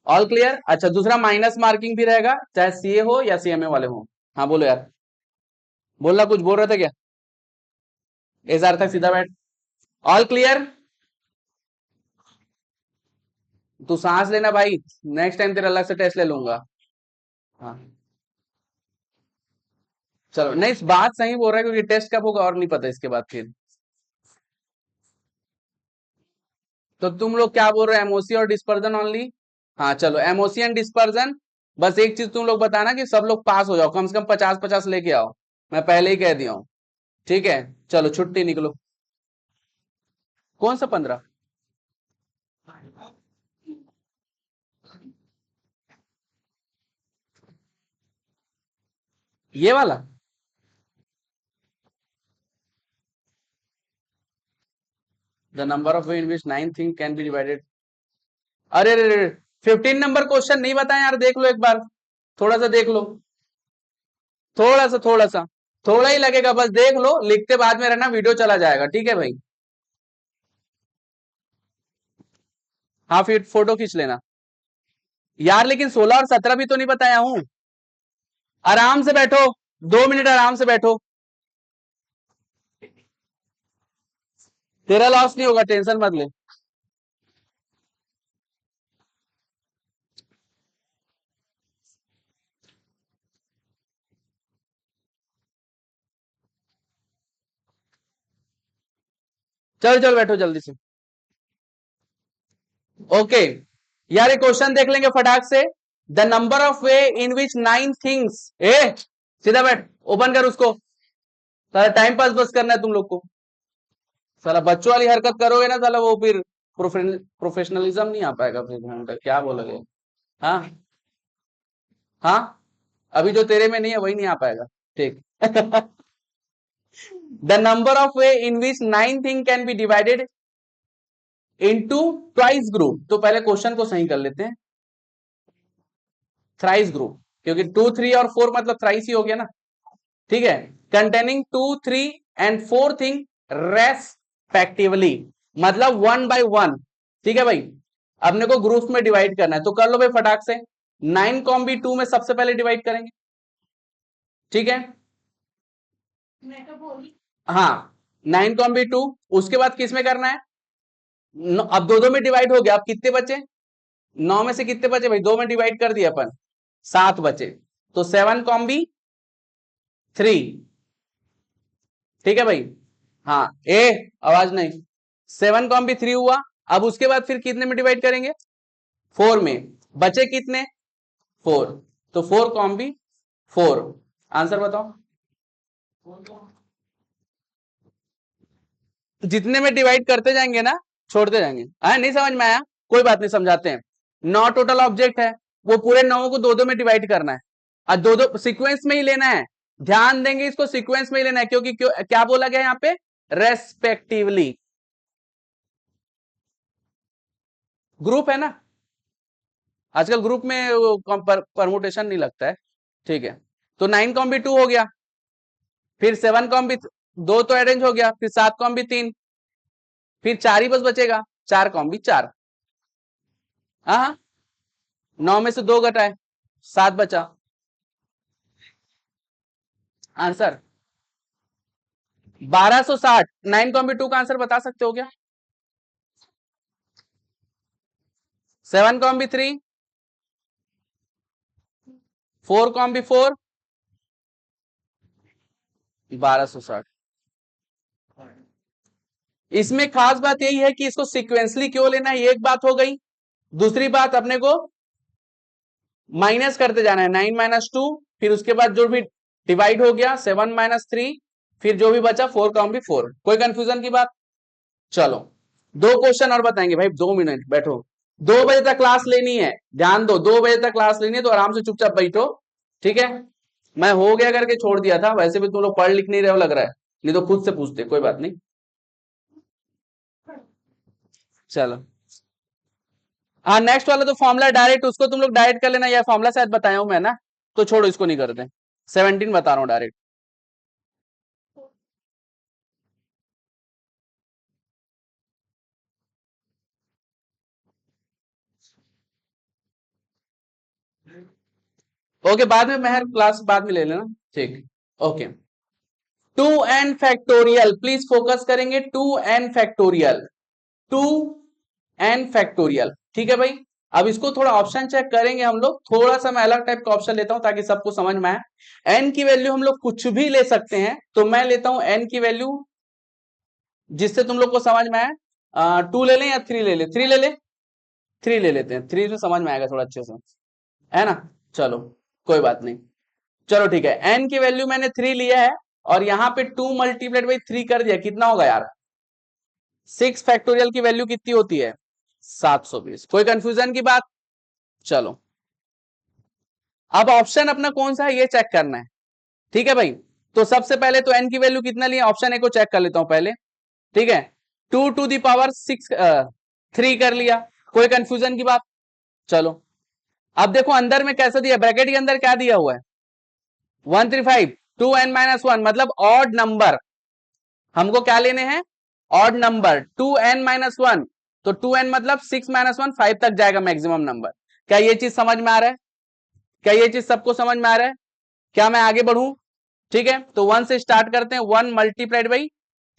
ऑल क्लियर। अच्छा, दूसरा माइनस मार्किंग भी रहेगा चाहे सीए हो या सीएमए वाले हो। हाँ बोलो यार, बोलना, कुछ बोल रहे थे क्या? इस अर्थ तक सीधा बैठ। All clear. तू सांस लेना भाई, नेक्स्ट टाइम तेरा अलग से टेस्ट ले लूंगा। हाँ चलो, नहीं इस बात सही बोल रहा है क्योंकि टेस्ट कब होगा और नहीं पता इसके बाद फिर। तो तुम लोग क्या बोल रहे हो, एमओसी और डिस्पर्जन ओनली? हाँ चलो, एमओसी एंड डिस्पर्जन। बस एक चीज तुम लोग बताना कि सब लोग पास हो जाओ, कम से कम 50-50 लेके आओ, मैं पहले ही कह दिया हूं। ठीक है, चलो छुट्टी निकलो। कौन सा 15? ये वाला? The number of way in which 9 thing can be divided. अरे अरे, 15 नंबर क्वेश्चन नहीं बताया यार, देख लो एक बार, थोड़ा सा देख लो, थोड़ा सा थोड़ा ही लगेगा, बस देख लो, लिखते बाद में रहना, वीडियो चला जाएगा, ठीक है भाई। हाँ फिर फोटो खींच लेना यार, लेकिन 16 और 17 भी तो नहीं बताया हूं। आराम से बैठो, 2 मिनट आराम से बैठो, तेरा लॉस नहीं होगा, टेंशन मत ले। चल चल बैठो जल्दी से। ओके यार, ये क्वेश्चन देख लेंगे फटाक से। The number of way in which 9 things, ए सीधा बैठ, ओपन कर उसको। साला टाइम पास बस करना है तुम लोग को। साला बच्चों वाली हरकत करोगे ना साला, वो फिर प्रोफेशनलिज्म नहीं आ पाएगा फिर, क्या बोलोगे। हाँ हाँ, अभी जो तेरे में नहीं है वही नहीं आ पाएगा। ठीक। The number of way in which 9 thing can be divided into twice group. तो पहले क्वेश्चन को सही कर लेते हैं। थ्राइस ग्रुप, क्योंकि 2 3 और 4 मतलब थ्राइस ही हो गया ना। ठीक है, कंटेनिंग 2 3 एंड 4 थिंग रेस्पेक्टिवली, मतलब 1 बाय 1। ठीक है भाई, अपने को ग्रुप में डिवाइड करना है, तो कर लो भाई फटाक से। 9 कॉम बी 2 में सबसे पहले डिवाइड करेंगे। ठीक है, हाँ 9 कॉम बी 2, उसके बाद किस में करना है। अब दो दो में डिवाइड हो गया, अब कितने बचे। 9 में से कितने बचे भाई, 2 में डिवाइड कर दिया अपन, 7 बचे। तो 7 कॉम बी 3। ठीक है भाई, हाँ ए, आवाज नहीं। 7 कॉम बी 3 हुआ। अब उसके बाद फिर कितने में डिवाइड करेंगे, 4 में। बचे कितने, 4। तो 4 कॉम बी 4। आंसर बताओ। जितने में डिवाइड करते जाएंगे ना, छोड़ते जाएंगे। नहीं समझ में आया, कोई बात नहीं, समझाते हैं। 9 टोटल ऑब्जेक्ट है, वो पूरे 9 को दो दो में डिवाइड करना है, और दो दो सीक्वेंस में ही लेना है। ध्यान देंगे, इसको सीक्वेंस में ही लेना है, क्योंकि क्या बोला गया यहाँ पे, रेस्पेक्टिवली। ग्रुप है ना, आजकल ग्रुप में परमुटेशन नहीं लगता है। ठीक है, तो 9 कॉम भी 2 हो गया, फिर 7 कॉम भी 2 तो अरेंज हो गया, फिर 7 कॉम भी 3, फिर 4 ही बस बचेगा, 4 कॉम भी 4। हाँ, 9 में से 2 घटाए, 7 बचा। आंसर 1260। 9 कॉम भी 2 का आंसर बता सकते हो क्या। 7 कॉम भी 3, 4 कॉम भी 4, 1260। इसमें खास बात यही है कि इसको सिक्वेंसली क्यों लेना है, ये एक बात हो गई। दूसरी बात, अपने को माइनस करते जाना है, 9 माइनस 2, फिर उसके बाद जो भी डिवाइड हो गया 7 माइनस 3, फिर जो भी बचा 4 कॉम भी 4। कोई कंफ्यूजन की बात। चलो, 2 क्वेश्चन और बताएंगे भाई, 2 मिनट बैठो। 2 बजे तक क्लास लेनी है, ध्यान दो, 2 बजे तक क्लास लेनी है, तो आराम से चुपचाप बैठो। ठीक है, मैं हो गया करके छोड़ दिया था, वैसे भी तुम लोग पढ़ लिख नहीं रहे हो लग रहा है, नहीं तो खुद से पूछते, कोई बात नहीं। चलो, हाँ नेक्स्ट वाला तो फॉर्मुला डायरेक्ट, उसको तुम लोग डायरेक्ट कर लेना, या फॉर्मुला शायद बताया हूं मैं ना, तो छोड़ो, इसको नहीं करते। 17 बता रहा हूं डायरेक्ट। ओके, बाद में मेहर क्लास बाद में ले लेना। ठीक, okay. 2n factorial, please focus करेंगे, 2n फैक्टोरियल, 2n फैक्टोरियल। ठीक है भाई, अब इसको थोड़ा ऑप्शन चेक करेंगे हम लोग, थोड़ा सा मैं अलग टाइप का ऑप्शन लेता हूं ताकि सबको समझ में आए। n की वैल्यू हम लोग कुछ भी ले सकते हैं, तो मैं लेता हूं n की वैल्यू जिससे तुम लोग को समझ में आए। 2 ले लें या 3 ले लें, 3 ले लें, 3 ले लेते हैं, 3 से समझ में आएगा थोड़ा अच्छे से, है ना। चलो, कोई बात नहीं। चलो ठीक है, n की वैल्यू मैंने 3 लिया है, और यहां पे 2 मल्टीप्लाइड बाई 3 कर दिया, कितना होगा यार, 6 फैक्टोरियल की वैल्यू कितनी होती है, 720। कोई कंफ्यूजन की बात। चलो, अब ऑप्शन अपना कौन सा है ये चेक करना है। ठीक है भाई, तो सबसे पहले तो n की वैल्यू कितना लिया, ऑप्शन ए को चेक कर लेता हूं पहले। ठीक है, 2 टू द पावर 6 3 कर लिया, कोई कंफ्यूजन की बात। चलो, अब देखो अंदर में कैसे दिया, ब्रैकेट के अंदर क्या दिया हुआ है, 135, 2n-1, मतलब ऑड नंबर। हमको क्या लेने हैं, ऑड नंबर, 2n-1, तो 2n मतलब 6-1 5 तक जाएगा मैक्सिमम नंबर। क्या ये चीज समझ में आ रहा है, क्या ये चीज सबको समझ में आ रहा है, क्या मैं आगे बढ़ूं। ठीक है, तो 1 से स्टार्ट करते हैं, 1 मल्टीप्लाइड बाई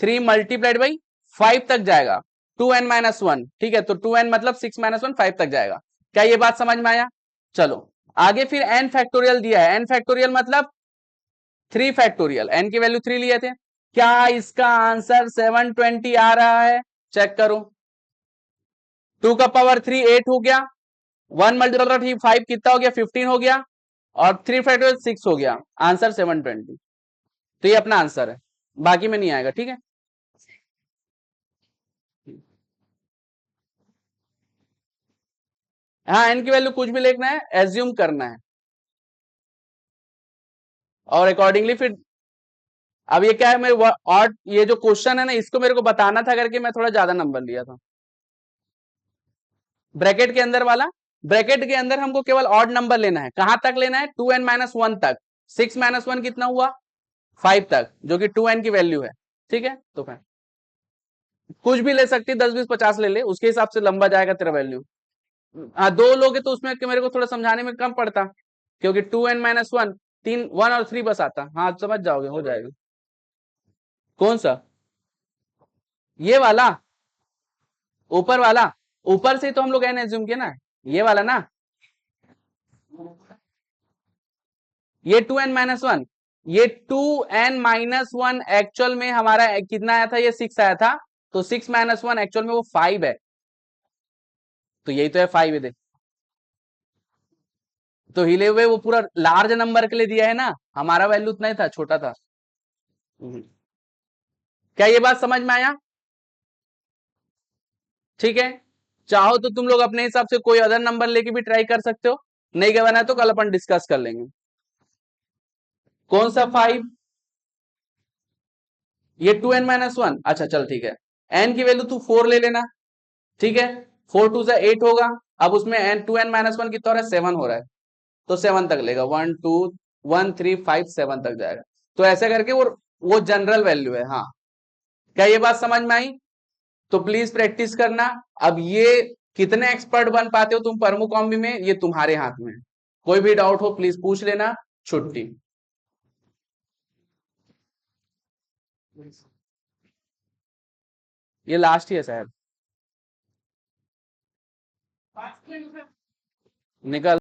3 मल्टीप्लाइड बाई 5 तक जाएगा, 2n-1। ठीक है, तो 2n मतलब 6-1 5 तक जाएगा। क्या ये बात समझ में आया। चलो आगे, फिर n फैक्टोरियल दिया है, n फैक्टोरियल मतलब 3 फैक्टोरियल, n की वैल्यू 3 लिए थे। क्या इसका आंसर 720 आ रहा है, चेक करो। 2 का पावर 3 8 हो गया, 1 मल्टीप्लाई 5 कितना हो गया, 15 हो गया, और 3 फैक्टोरियल 6 हो गया, आंसर 720। तो ये अपना आंसर है। बाकी में नहीं आएगा, ठीक है। हाँ, एन की वैल्यू कुछ भी लिखना है, एज्यूम करना है, और अकॉर्डिंगली फिर अब ये क्या है, मेरे और ये जो क्वेश्चन है ना, इसको मेरे को बताना था करके मैं थोड़ा ज्यादा नंबर लिया था। ब्रैकेट के अंदर वाला, ब्रैकेट के अंदर हमको केवल ऑड नंबर लेना है। कहां तक लेना है? 2n-1 तक। 6 - 1 कितना हुआ? 5 तक, जो कि 2n की वैल्यू है, ठीक है। तो फिर कुछ भी ले सकती, 10 20 50 ले ले, उसके हिसाब से लंबा जाएगा तेरा वैल्यू। हाँ, दो लोगे तो उसमें मेरे को थोड़ा समझाने में कम पड़ता, क्योंकि 2n-1, 3 1 और 3 बस आता। हाँ, समझ जाओगे, हो जाएगा। कौन सा? ये वाला, ऊपर वाला? ऊपर से तो हम लोग एन एज्यूम किया ना, ये वाला ना, ये 2n-1, ये 2n-1 एक्चुअल में हमारा कितना आया था? ये 6 आया था, तो 6 - 1 एक्चुअल में वो 5 है, तो यही तो है 5 है। तो हिले हुए वो पूरा लार्ज नंबर के लिए दिया है ना, हमारा वैल्यू उतना ही था, छोटा था। क्या ये बात समझ में आया? ठीक है, चाहो तो तुम लोग अपने हिसाब से कोई अदर नंबर लेके भी ट्राई कर सकते हो, नहीं करना है तो कल अपन डिस्कस कर लेंगे। कौन सा 5? ये 2n-1, अच्छा चल ठीक है। n की वैल्यू तू 4 ले लेना, ठीक है। 4 2 से 8 होगा, अब उसमें n 2n-1 कितना हो रहा है? 7 हो रहा है, तो 7 तक लेगा, 1 2 1 3 5 7 तक जाएगा। तो ऐसे करके वो जनरल वैल्यू है। हाँ, क्या ये बात समझ में आई? तो प्लीज प्रैक्टिस करना। अब ये कितने एक्सपर्ट बन पाते हो तुम परमु कॉम्बी में, ये तुम्हारे हाथ में है। कोई भी डाउट हो प्लीज पूछ लेना। छुट्टी। ये लास्ट ही है शायद। निकल।